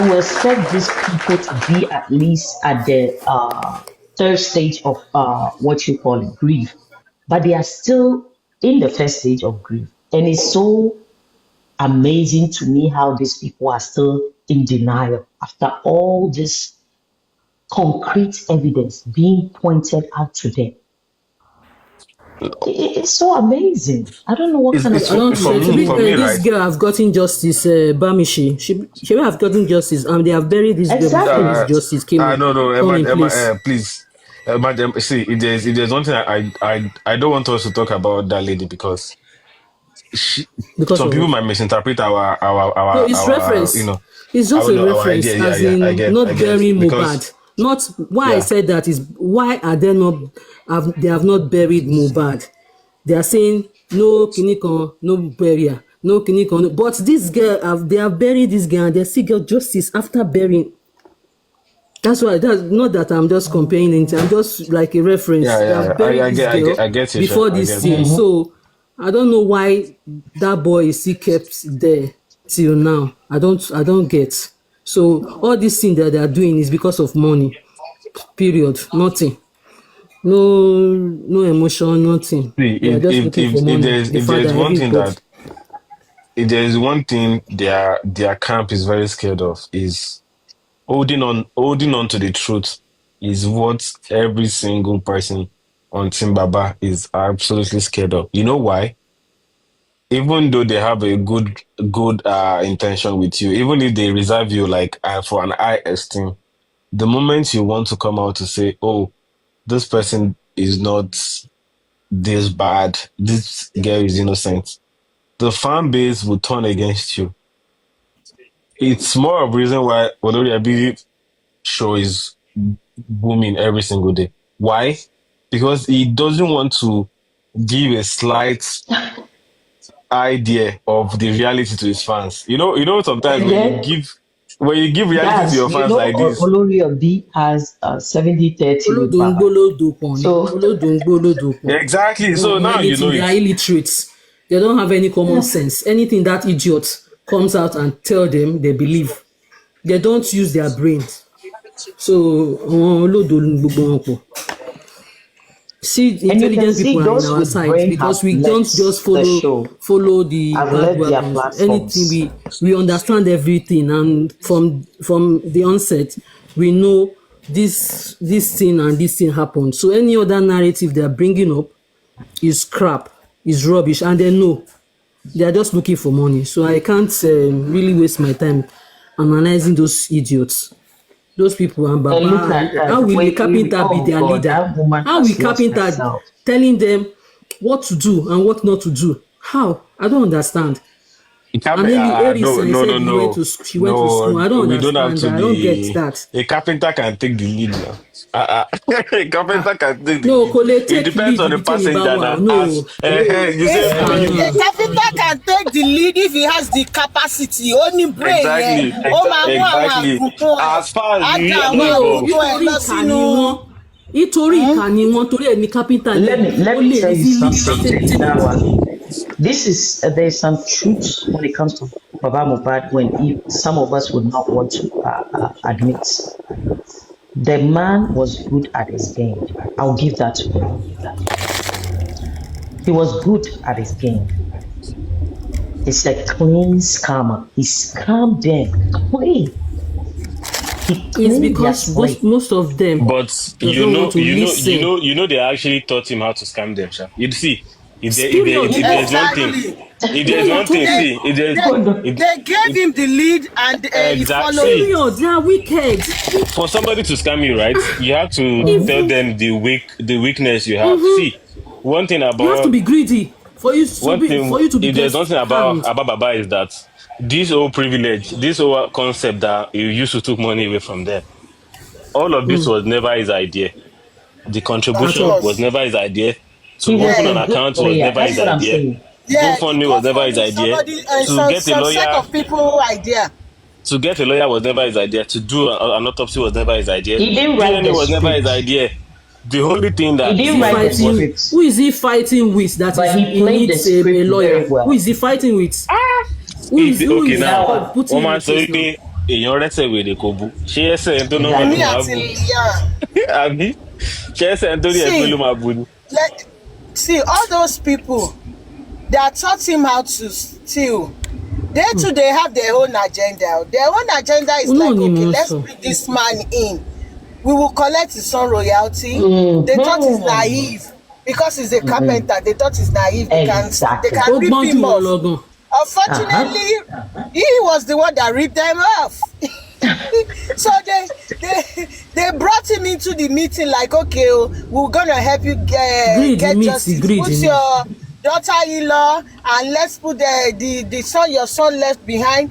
you expect these people to be at least at the third stage of what you call it, grief, but they are still in the first stage of grief. And it's so amazing to me how these people are still in denial after all this concrete evidence being pointed out to them. It's so amazing. I don't know what kind of It's I for, don't people for say. these me, Shebi, for people me, are. this right? girl have gotten justice. Bamishi, she have gotten justice. They have buried this girl before this Exactly. justice came No, no, come Emma, in Emma, place. please. See, if there's one thing I don't want us to talk about that lady because because some of people what? might misinterpret No, it's our reference. It's just a our reference, idea. Yeah, as yeah, in I not get burying because Mohbad. Not why I yeah, said that is why are they not? They have not buried Mohbad. They are saying no kinikon, no burial, no kinikon. No. But this girl, they have buried this girl, and they still got justice after burying. That's why. That's not that I'm just comparing it. I'm just like a reference. They have buried this girl I get you, sure. before I this get you. thing. Mm-hmm. So I don't know why that boy is still kept there till now. I don't get. So all this thing that they are doing is because of money. Period. Nothing. No emotion. Nothing. See, They are just looking for money. The if there's father, one thing everybody. that if there's one thing their camp is very scared of is holding on to the truth is what every single person on Team Baba is absolutely scared of. You know why? Even though they have a good intention with you, even if they reserve you like for an high esteem, the moment you want to come out to say, "Oh, this person is not this bad, this girl is innocent," the fan base will turn against you. It's more of a reason why Oloriabi show is booming every single day. Why? Because he doesn't want to give a slight idea of the reality to his fans. Sometimes And then when you give reality to that's, your fans like this, Olori Obi has 70-30 with Baba. Olódòǹgbólódòpọ̀n ni. So Olódòǹgbólódòpọ̀n. exactly. Wọn So ò mọ now you anything. know They are it. illiterate. They don't have any common sense. Anything that idiot comes out and tell them, they believe. They don't use their brains. So àwọn olódo ni gbogbo wọn pọ̀. See, and you can intelligent see people are in those our with side brain because have we don't left just the show, follow the have left their bandwagons. Anything platforms. we understand everything, and from the onset we know this thing and this thing happened. So any other narrative they are bringing up is crap, is rubbish, and they know they are just looking for money. So I can't really waste my time analyzing those idiots. Those people and And look Baba, at how will the wait, carpenter be oh their God, leader? that woman How will has lost carpenter herself. telling them what to do and what not to do? How? I don't understand. It can't And be. Eli No, no, said no, no, she went to no. school. I don't We don't have understand to that. I don't get be. that. A carpenter can take the lead now. A carpenter can take the No, lead. Kole It take depends lead on if the you tell me about passenger wow. now. As No. you If say a you carpenter can take the lead if he has the capacity, ó ní brain yẹn, exactly, ó máa mú àwọn exactly. àgùntàn ẹ̀, As far as á you da hear àwọn no, No, but àgùntàn ẹ̀ nítorí lọ ìkà sínú. ni wọ́n. Nítorí ìkà ni wọ́n, torí ẹ̀ ní kápẹ́ntà Let ó me lè tell you easily something, take it. Dawa. This is there's some truth when it comes to Baba Mohbad when some of us would not want to admit. The man was good at his game. I'll give that to him. He was good at his game. He's a clean scammer. He scammed them clean. He It's cleaned their because slate. most of them but does not want to listen. they actually taught him how to scam them. Sha. You see, Period. if there's one thing, Exactly. if Yeah, there's you're one thing, talking. see, if there's Oh, no. if, They gave if him the lead and he exact followed. see. Period. They are wicked. For somebody to scam you, right, you have to tell If them the weakness you have. See, one thing you have to about be greedy for you to be if there's get something harmed. about Baba is that this whole privilege, this whole concept that you used to took money away from them, all of this was never his idea. The Of At contribution all. was course. never his idea. He To was open a an Yeah. good account was player. never That's his what I'm idea. saying. Yeah, the GoFundMe was never his GoFundMe is idea. somebody To get a some set lawyer of people idea. to get a lawyer was never his idea. To do an autopsy was never his idea. He didn't write DNA the was never his script. idea. The only thing He that Is didn't he write the was fighting? script, Who is he fighting with? That is, but he he played the needs a script lawyer. very Who well. is he fighting with? Who okay is now. Now, putting Wọ́n in máa the ń sọ case now? wípé èèyàn rẹ́sẹ̀ wèrè kò bu. Ṣé ẹsẹ̀ ẹni tó nọ́mà ló Wumi exactly. máa àti bù? Liam. Àbí? Ṣé ẹsẹ̀ ẹni tó rí ẹ pé ló See, máa bu ni? see, all those people that taught him how to steal, they too they have their own agenda. Their own agenda is No, like, ni okay, mo let's sọ. bring this man in. We will collect his son royalty. They thought he's naive because he's a carpenter. They thought he's naive. They Exactly. can Ó rip gbọ́n jù him wọ́n off. lọ gan. Unfortunately, he was the one that ripped them off. So they brought him into the meeting like, okay, we're gonna help you Greedy get meets justice. the greedy. Put your daughter-in-law, and let's put the son your son left behind,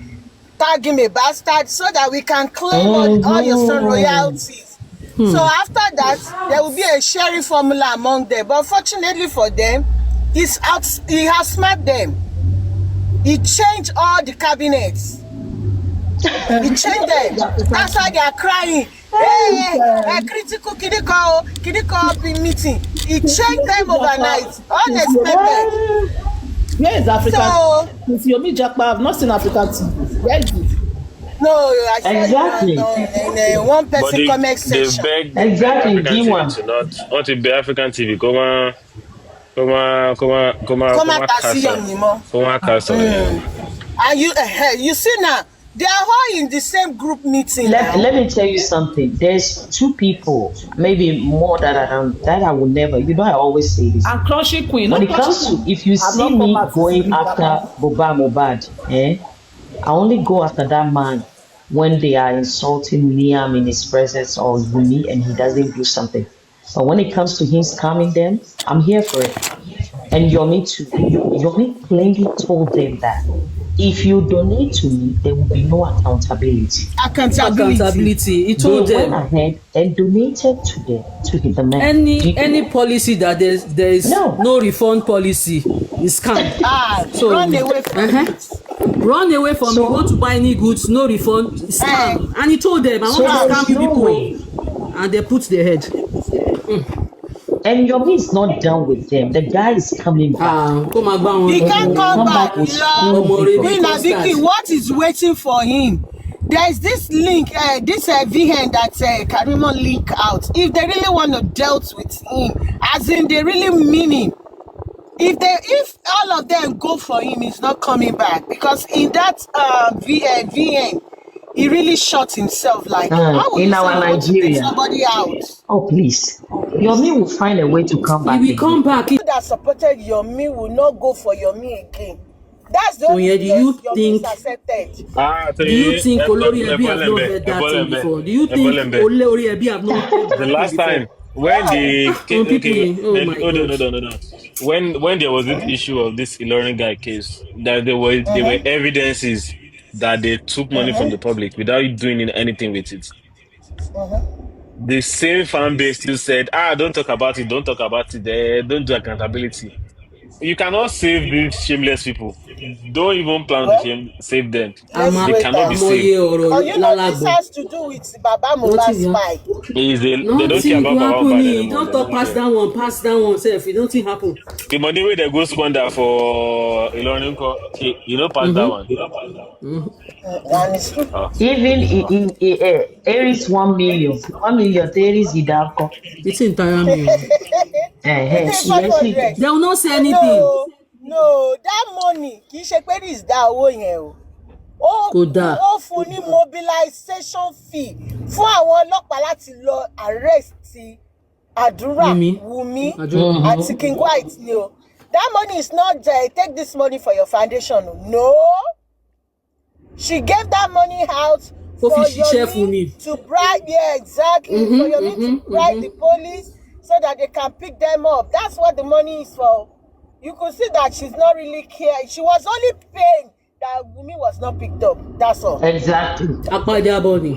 tag him a bastard, so that we can claim all your son royalties. So after that, there will be a sharing formula among them. But fortunately for them, he has smacked them. He changed all the cabinets. He changed them. That's why they are crying. Hey, critical kidiko meeting. He changed them overnight. Unexpected. Where is African? So, It's Yomi Japa. I've not seen African TV. Where is it? no, I said Exactly. in a one But person comment they section. beg Exactly, African TV D1. to not want to be African TV. Come out and see Casa. anymore. Casa. And you see now, they are all in the same group meeting now. Let me tell you something. There's two people, maybe more that I will never. You know, I always say this. And Crunchy Queen. When No, it comes Crunchy to, if you I've see not me come out to going see after Baba. Mohbad, I only go after that man when they are insulting Liam in his presence or Wumi and he doesn't do something. But when it comes to him scamming them, I'm here for it. And Yomi too. Yomi plainly told them that if you donate to me, there will be no accountability. Accountability. He They told went them ahead and donated to the man. any policy that there is No. no refund policy is scam. So Run away from it. Run away from So- you want to buy any goods, no refund, scam. And he told them, I So want to there's scam you no people. way. And they put their head. And Yomi is not done with them. The guy is coming back. Come and He can't come back. with You know, strong vigor. Queen Abiki, what is waiting for him? There is this link, this VN that Karimo link out. If they really want to deal with him, as in they really mean him, if all of them go for him, he's not coming back, because in that VN, he really shot himself. Like, how would in you our say you want to take Nigeria. somebody out? Oh, please. Yomi will find a way to come back. He will come back. People that supported Yomi will not go for Yomi again. That's the only do you place Yomi think- is accepted. Do you think Olori Ebi have not heard that thing before? Do you think Olori Ebi have not heard that The thing last before? time when the Oh my God. no. When there was this issue of this Ilorin guy case, that there were evidences that they took money from the public without doing anything with it. The same fan base still said, don't talk about it, don't do accountability. You cannot save these shameless people. Don't even plan to save them. Let's They wait cannot be and saved. see. Ọ̀rọ̀ Oh, you know, this lálàgbò. has to do with Baba Mohbad's spy. They don't care Nothing about go Baba happen. Mohbad You anymore. don't talk past that one sef. It don't happen. The money where they go squander for Ilorin, you know, pass that one. And it's true. Even Aries 1 million. 1 million, Aries Idanko. It's entire me. It's 500. They will not say anything. No, that money kì í ṣe pé this dá owó yẹn o. Kò dáa. Ó fún ní mobilization fee fún àwọn ọlọ́pàá láti lọ arrest Àdúrà, Wumi àti King White ni o. That money is not take this money for your foundation. No. She gave that money out for Yomi to bribe, exactly. For Yomi to bribe the police so that they can pick them up. That's what the money is for. You could see that she's not really caring. She was only paying that Wumi was not picked up. That's all. Exactly. Apájábọ̀ ni.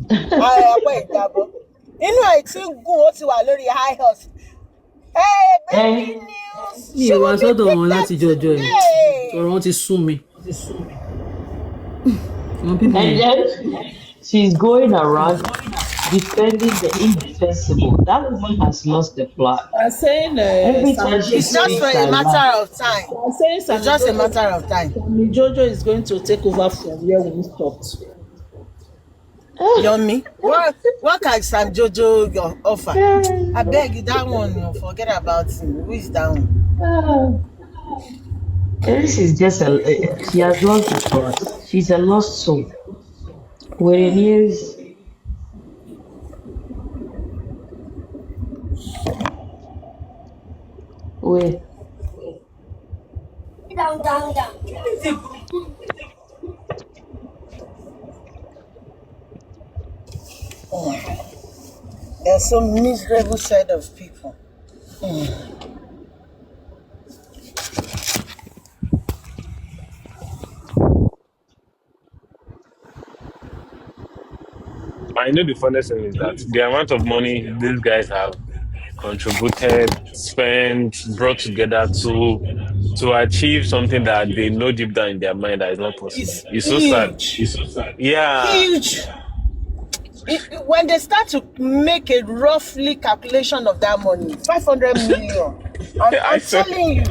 Apá ìjábọ̀. Inú ẹ̀ tí ń gùn ó ti wà lórí high horse. Hey, breaking news. Mi ò wá sọ́dọ̀ wọn láti jọjọ́ ẹ̀. Ọ̀rọ̀ wọn ti sún mi. And then she's going around defending the indefensible. That woman has lost the plot. I'm saying Every time she It's just speaks, for I a laugh. matter of time. I'm saying It's just a matter of time. Jojo is going to take over from where we stopped. Yomi, what can Sam Jojo offer? I beg you, that one, forget about him. Who is that one? This is just she has lost the plot. She's a lost soul. Where it is, where There's some miserable set of people. I know the funniest thing is that the amount of money these guys have contributed, spent, brought together to achieve something that they know deep down in their mind that is not possible. It's It's so sad. huge. Yeah. Huge. When they start to make a roughly calculation of that money, 500 million. I I'm saw telling you,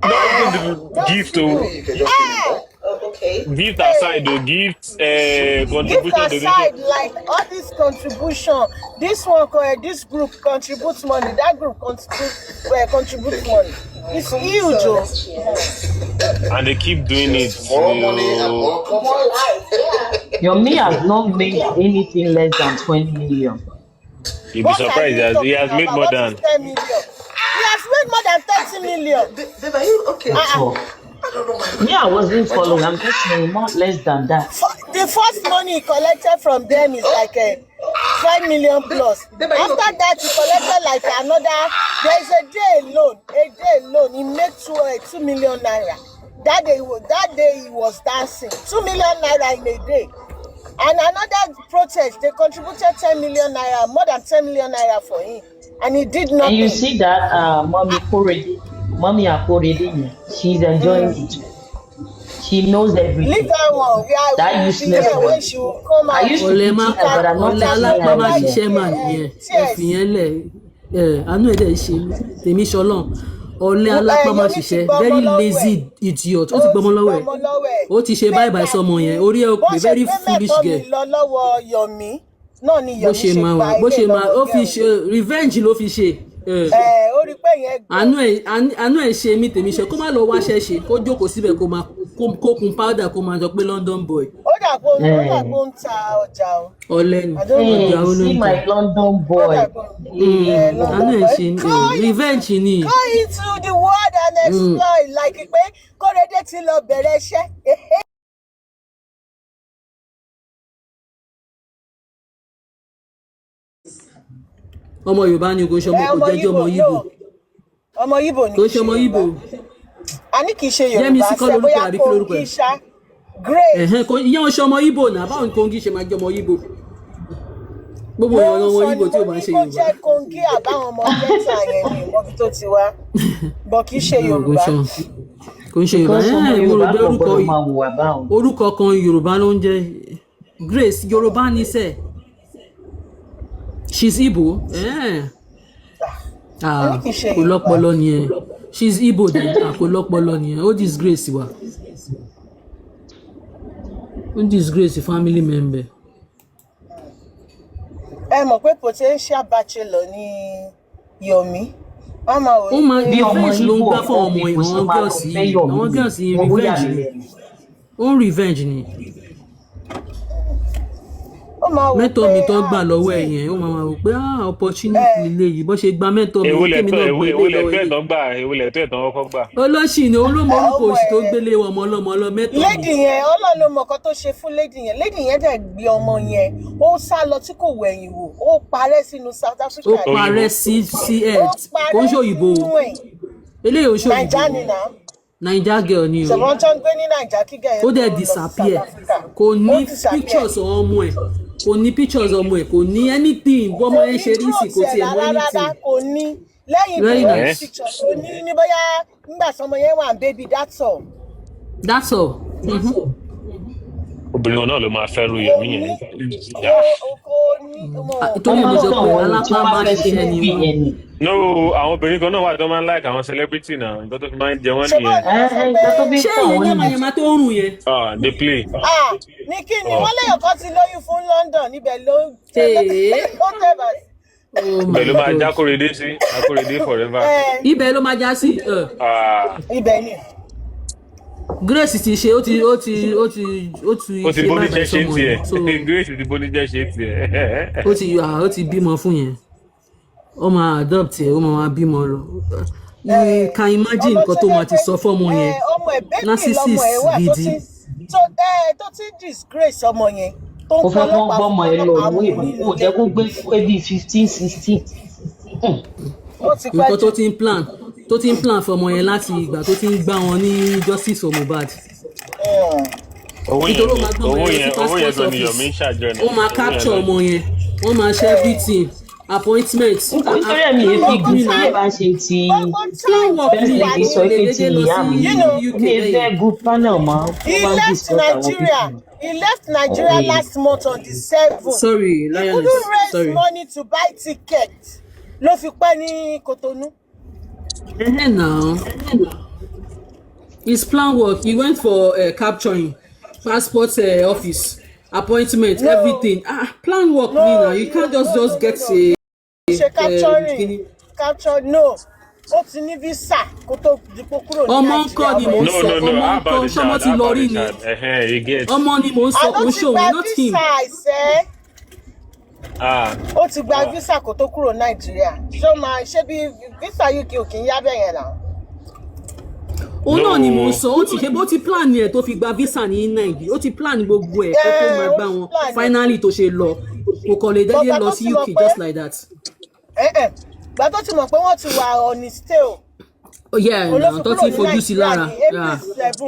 not even the those gift people. to Okay. gift aside though, gift Gift contribution donation. aside, like all this contribution, this group contributes money, that group contributes money. It's huge, And they keep doing it. More money and more comfort. Your me has not made anything less than 20 million. You'll be What are surprised. you He talking has made about? more What is than 10 million? He has made more than 30 million. Babe, are you okay? So, I don't know my me, I wasn't following. I'm just saying, not less than that. The first money he collected from them is like a 5 million plus. After that, he collected like another. There is a day alone. He made 2 million naira. That day he was dancing. 2 million naira in a day. And another protest, they contributed 10 million naira, more than 10 million naira for him, and he did nothing. And you see that mommy Akorede, she's enjoying it too. She knows everything. Leave that one. That useless when one. she will come out. I used to pity her, but I'm not ọ̀lẹ touching her alápámá anymore. ṣiṣẹ́ mà nìyẹn ẹ fi yẹn lẹ̀ àánú ẹ̀ dẹ̀ ṣe mí tèmi ṣọlọ́n ọ̀lẹ alápámá ṣiṣẹ́ very lazy idiot ó ti gbọmọ lọ́wọ́ ẹ̀ ó ti ṣe bye bye sọmọ yẹn orí ẹ̀ pé very foolish girl lọ lọ́wọ́ Yomi náà ni Yomi ṣe gba bó ṣe ilé máa ó lọ́wọ́ fi ṣe revenge ló fi ṣe ó rí pé yẹn gbọ́. àánú ẹ̀ ṣe mí tèmi ṣe kó má lọ wáṣẹ́ ṣe kó jókòó síbẹ̀ kó máa kó kun powder kó máa sọ pé London boy ó dàgbò ń ta ọjà o. ọ̀lẹ ni Hey, ọjà see olóńtà my London boy. àánú ẹ̀ ṣe revenge ni. Go into the world and explore like pé Kóredé ti lọ bẹ̀rẹ̀ iṣẹ́. ọmọ Yorùbá ni kò ṣe ọmọ kò jẹ́jọ́ ọmọ Yíbò ọmọ Yíbò ni kò ṣe ọmọ Yíbò a ní kì í ṣe Yẹ́misí Yorùbá kọ́ ṣe lórúkọ bóyá àbí kí lórúkọ Kogi ẹ̀? ṣá Grace. ìyẹn ọṣọ ọmọ Yíbò náà báwo ni Kogi ṣe máa jẹ́ ọmọ Yíbò gbogbo èèyàn ọmọ Yíbò tí ò bá ń ṣe mo Yorùbá. jẹ́ Kogi àbáwọn ọmọ Delta yẹn ni ìmọ̀bí tó ti wá bọ̀ kì í ṣe Yorùbá. kò ń ṣe Yorùbá Because ọmọ mo rò Yorùbá pé kò gbọdọ̀ máa hùwà báwọn. orúkọ kan Yorùbá ló ń jẹ́ Grace Yorùbá ní sẹ́ she's Igbo kò lọ́pọlọ nìyẹn she's Igbo then kò lọ́pọlọ nìyẹn ó disgrace wa ó disgrace family member. ẹ mọ̀ pé potential bachelor ni Yomi wọ́n máa wò ó máa Bí ọmọ revenge ló ń Igbo gbá fún ọmọ Igbo ṣe àwọn máa lọ girls fẹ́ yìí Yomi àwọn girls yìí wọ́n bóyá revenge ni lẹ́nu. ó ń revenge ni ó máa wò pé mẹ́tọ̀ mi tó gbà lọ́wọ́ ẹ̀ yẹn ó máa wò pé opportunity lè yìí bó ṣe gba mẹ́tọ̀ mi kémi náà gbé lé lọ́wọ́ ẹ̀ ewúlẹ̀ tó ẹ̀tàn ọkọ̀ gbà. olóṣì ni olómọ orúkọ òsì tó gbélé ọmọ ọlọ́mọ lọ mẹ́tọ̀ mi. lady yẹn Ọlọ́run ló mọ̀ nǹkan tó ṣe fún lady yẹn dẹ̀ gbé ọmọ yẹn ó sá lọ tí kò wẹ̀yìn wò ó parẹ́ sínú South Africa. ó parẹ́ sí ẹ̀ kò ń ṣòyìnbó eléyìí ò ń ṣòyìnbó Naija ni na Naija girl ni o ṣùgbọ́n tó ń gbé ní Naija kí gẹ̀yẹ́ ó dẹ̀ disappear kò ní pictures ọmọ ẹ̀ kò ní pictures ọmọ ẹ̀ kò ní anything bọ́mọ ẹ̀ ṣe rí sí kò tiẹ̀ mọ́ anything. kò ní lẹ́yìn Very tó nice. picture tó ní bóyá nígbà sọmọ yẹn wà baby that's all. That's all. Obìnrin náà ló máa fẹ́ ru Yomi yẹn. kò ní torí mo sọ pé Ọmọ alápá máa náà ṣiṣẹ́ fẹ́ ni ṣe wọ́n. ẹni. No, àwọn obìnrin kan náà wà tó máa ń like àwọn celebrity náà nǹkan tó fi máa ń jẹ wọ́n nìyẹn. Nǹkan tó bí ṣé fún ìyẹn àwọn nìyẹn. yamayama tó ń rùn yẹn. They play. ní kí ni wọ́n léèyàn kan ti lóyún fún London níbẹ̀ ló Ee. ó tẹ̀ bá sí. Oh my Bẹ́ẹ̀ ló máa God. já Kóredé sí Akóredé forever. ibẹ̀ ló máa já sí. Ibẹ̀ ni. Grace ti ṣe ó ti Ó ti ṣe bóni báyìí jẹ́ ṣe sọmọ tiẹ̀. yẹn so Grace ti bóni jẹ́ ṣe tiẹ̀. ó ti bímọ fún yẹn ó máa adopt ẹ ó máa bímọ lọ you can imagine nǹkan tó máa ti sọ fọ́mọ yẹn ọmọ ẹ̀ bẹ́ẹ̀ narcissist lọmọ ẹ̀ wà gidi tó ti disgrace ọmọ yẹn tó ń Ó fẹ́ kán pọlọ́pàá gbọ́mọ ẹ lọ ìwé ìbò kò jẹ́ kó gbé pé bíi 15, 16. ó ti pẹ́ nǹkan jù. tó ti ń plan fọmọ yẹn láti ìgbà tó ti ń gbá wọn ní justice for Mohbad ó owó nítorí ó máa yẹn gbé ọmọ yẹn lọ sí owó yẹn passport gan ni office, Yomi ń ṣàjọ ó náà máa owó yẹn capture náà. ọmọ yẹn, wọ́n máa ṣe everything, appointment. Nítorí ẹ̀mí Plan èéfì work gùn ni tí now, ẹ bá ṣe ti gbogbo plan time tó work first ti ni, wà lady èyí sọ ò ní lè pé ti dédé lọ sí Liam you know UK mi bẹ́ẹ̀ fẹ́ yẹn. gun panel mọ́ he wọ́n wá ń left discuss àwọn Nigeria pípì. last month on the 7th. Sorry, He lioness, couldn't raise sorry. money to buy ticket ló fi pẹ́ ní Cotonou. Now, his plan work, he went for capturing, passport office, appointment, No, everything. Plan work ni now, you can't just get a ṣe capturing kini. capture no ó ti ní visa kó tó dípò kúrò ní Ọmọ Nàìjíríà ńkọ́ ni ọmọ mò ń No, sọ, ìṣẹ́. no, no. ọmọ How about ńkọ́, the ṣọmọ child? ti How lọ about rí the ni, child? You get. ọmọ ni mò ń sọ, kò Àló ń ti ṣòun, gba not him. visa ẹ̀sẹ̀ Ah, ó ti gba visa kó tó kúrò Nàìjíríà ṣó máa ṣe bí visa UK ò kì í yá bẹ́ẹ̀ yẹn náà. Òun náà ni mò ń no. sọ, ó ti ṣe bó ti plan ẹ̀ tó fi gba visa ní Nàìjíríà, ó ti plan gbogbo ẹ̀ kó tó máa Ó gbá ti wọn, plan ẹ̀. finally tó ṣe lọ, kò kàn lè dédé Bọ̀gbà lọ tó sí ti UK mọ̀ pé just like that. gbà tó ti mọ̀ pé wọ́n ti wà on his tail Oh, yeah, olófi náà tó kúrò ti ní fojú sí Nàìjíríà lára. ní April 7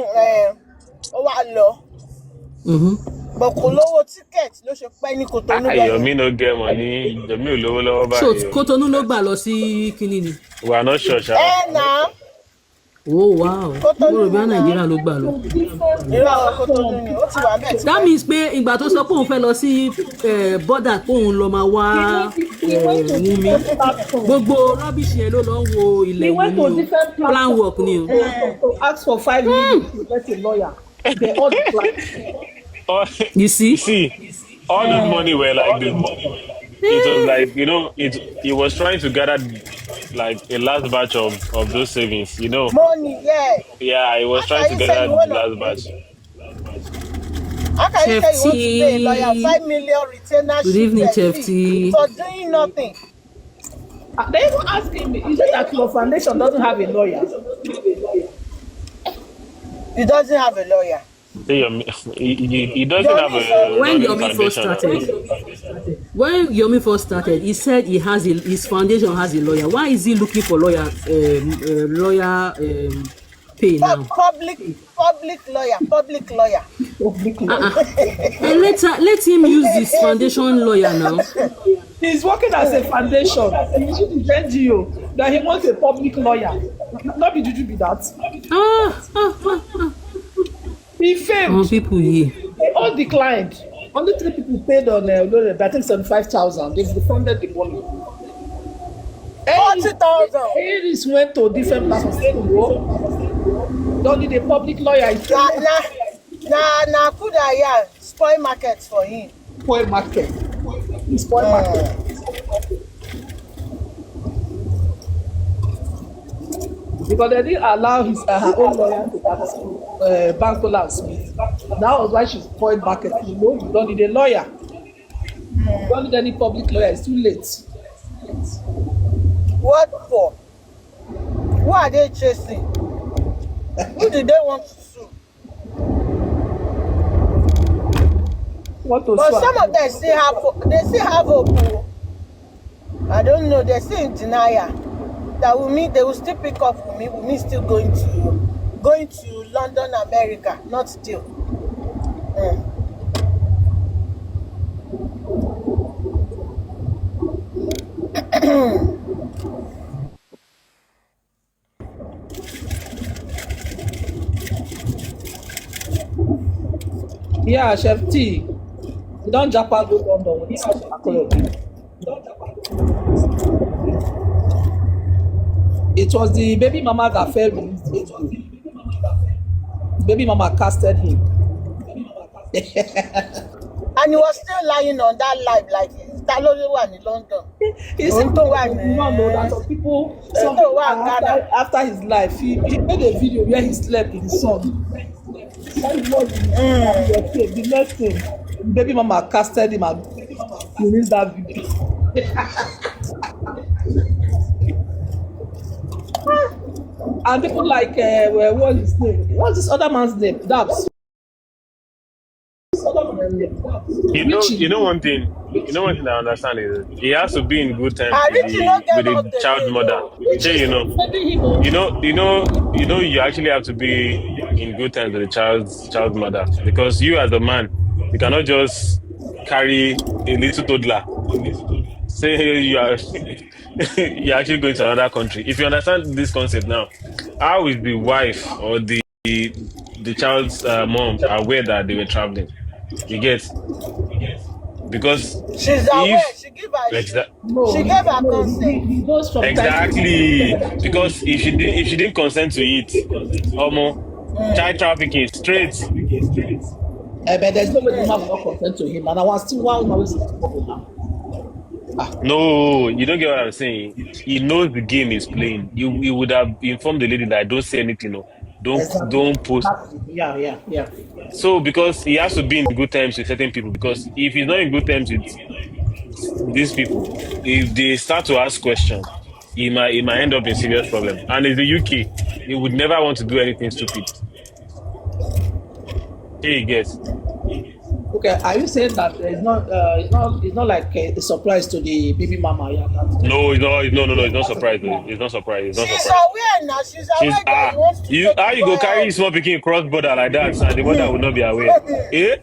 ó wá lọ bọ̀ kò lówó ticket ló ṣe pẹ́ ní Cotonou bẹ́ẹ̀ yẹn. Yomi no get money. Yomi ò lówó lọ́wọ́ So báyìí o. Cotonou ló gbà lọ sí kíní ni. We are not sure, ṣá. Náà Oh wow, mo Cotonou rò bí ni náà Nàìjíríà ló gbà lọ. irọ́ Cotonou ni ó ti wà bẹ́ẹ̀ ti That pẹ́. means pé ìgbà tó sọ pé òun fẹ́ lọ sí border pé òun lọ máa wá Wumi, gbogbo rubbish yẹn ló lọ ń wo ilẹ̀ He went to Wumi o, different plan platforms work ni o. to ask for 5 minutes to get a lawyer. They all declined. All, You see? all that money were like the. It was like he was trying to gather like a last batch of those savings. Money, yeah. Yeah, he was How trying to can you say gather you the wanna last batch. How can you say you want to pay a lawyer Chef 5 million retainer Good evening, Chef fee T. for doing nothing? They even asking me, is it that your foundation doesn't have a lawyer? He doesn't have a lawyer. He doesn't have a When running Yomi first started, he said his foundation has a lawyer. Why is he looking for lawyer pay now? Public lawyer. And let him use his foundation lawyer now. He's working as a foundation. He's using NGO that he wants a public lawyer. Not be juju be that. He failed. People here. They all declined. Only 3 people paid on I think 75,000. They've refunded the money. 40,000. Aries went to different places. Don't need a public lawyer. Nah, could I spoil market for him? Spoil market. He spoil market. Because they didn't allow her own lawyer to ask Bankola and Smith. That was why she spoiled market. You don't need a lawyer. You don't need any public lawyer. It's too late. What for? Who are they chasing? Who did they want to sue? But some of them still have hope. I don't know. They're still in denial. That they will still pick up Wumi. Wumi still going to London, America. Not still. Yeah, Chef T. You don't Japan go London with this Akolobi. It was the baby mama that fell released the baby mama casted him. And he was still lying on that live like Taloli one in London. He said, you don't know that some people after his life, he made a video where he slept with his son. The next thing, baby mama casted him and released that video. And people like, what's his name? What's this other man's name? Dabs. You know Richie. one thing. You know one thing I understand is he has to be in good terms I Richie no with get the love child's again mother. o. Sure, Richie is defending him. Oh. you actually have to be in good terms with the child's mother because you as a man, you cannot just carry a little toddler. Say you are you're actually going to another country. If you understand this concept now, how is the wife or the child's mom aware that they were traveling? You get because She's aware. if She give her she No, gave her no, consent. he knows from time to exactly time. because if she didn't consent to it, almost child trafficking straight. But there's no way the Yeah. woman will not consent to him. And I was still one always trouble now. No, you don't get what I'm saying. He knows the game is playing. You would have informed the lady that don't say anything, no, Exactly. don't post. Yeah. So because he has to be in good terms with certain people, because if he's not in good terms with these people, if they start to ask questions, he might end up in serious problem. And in the UK, he would never want to do anything stupid. Here he gets. Okay, are you saying that it's not like a surprise to the baby mama? Yeah, No, it's not. No. It's not surprised. It's not surprised. It's not She's surprised. aware now. She's She's aware that he wants to you take how the you go boy carry out. small pikin cross border like that, and the mother will not be aware. Eh?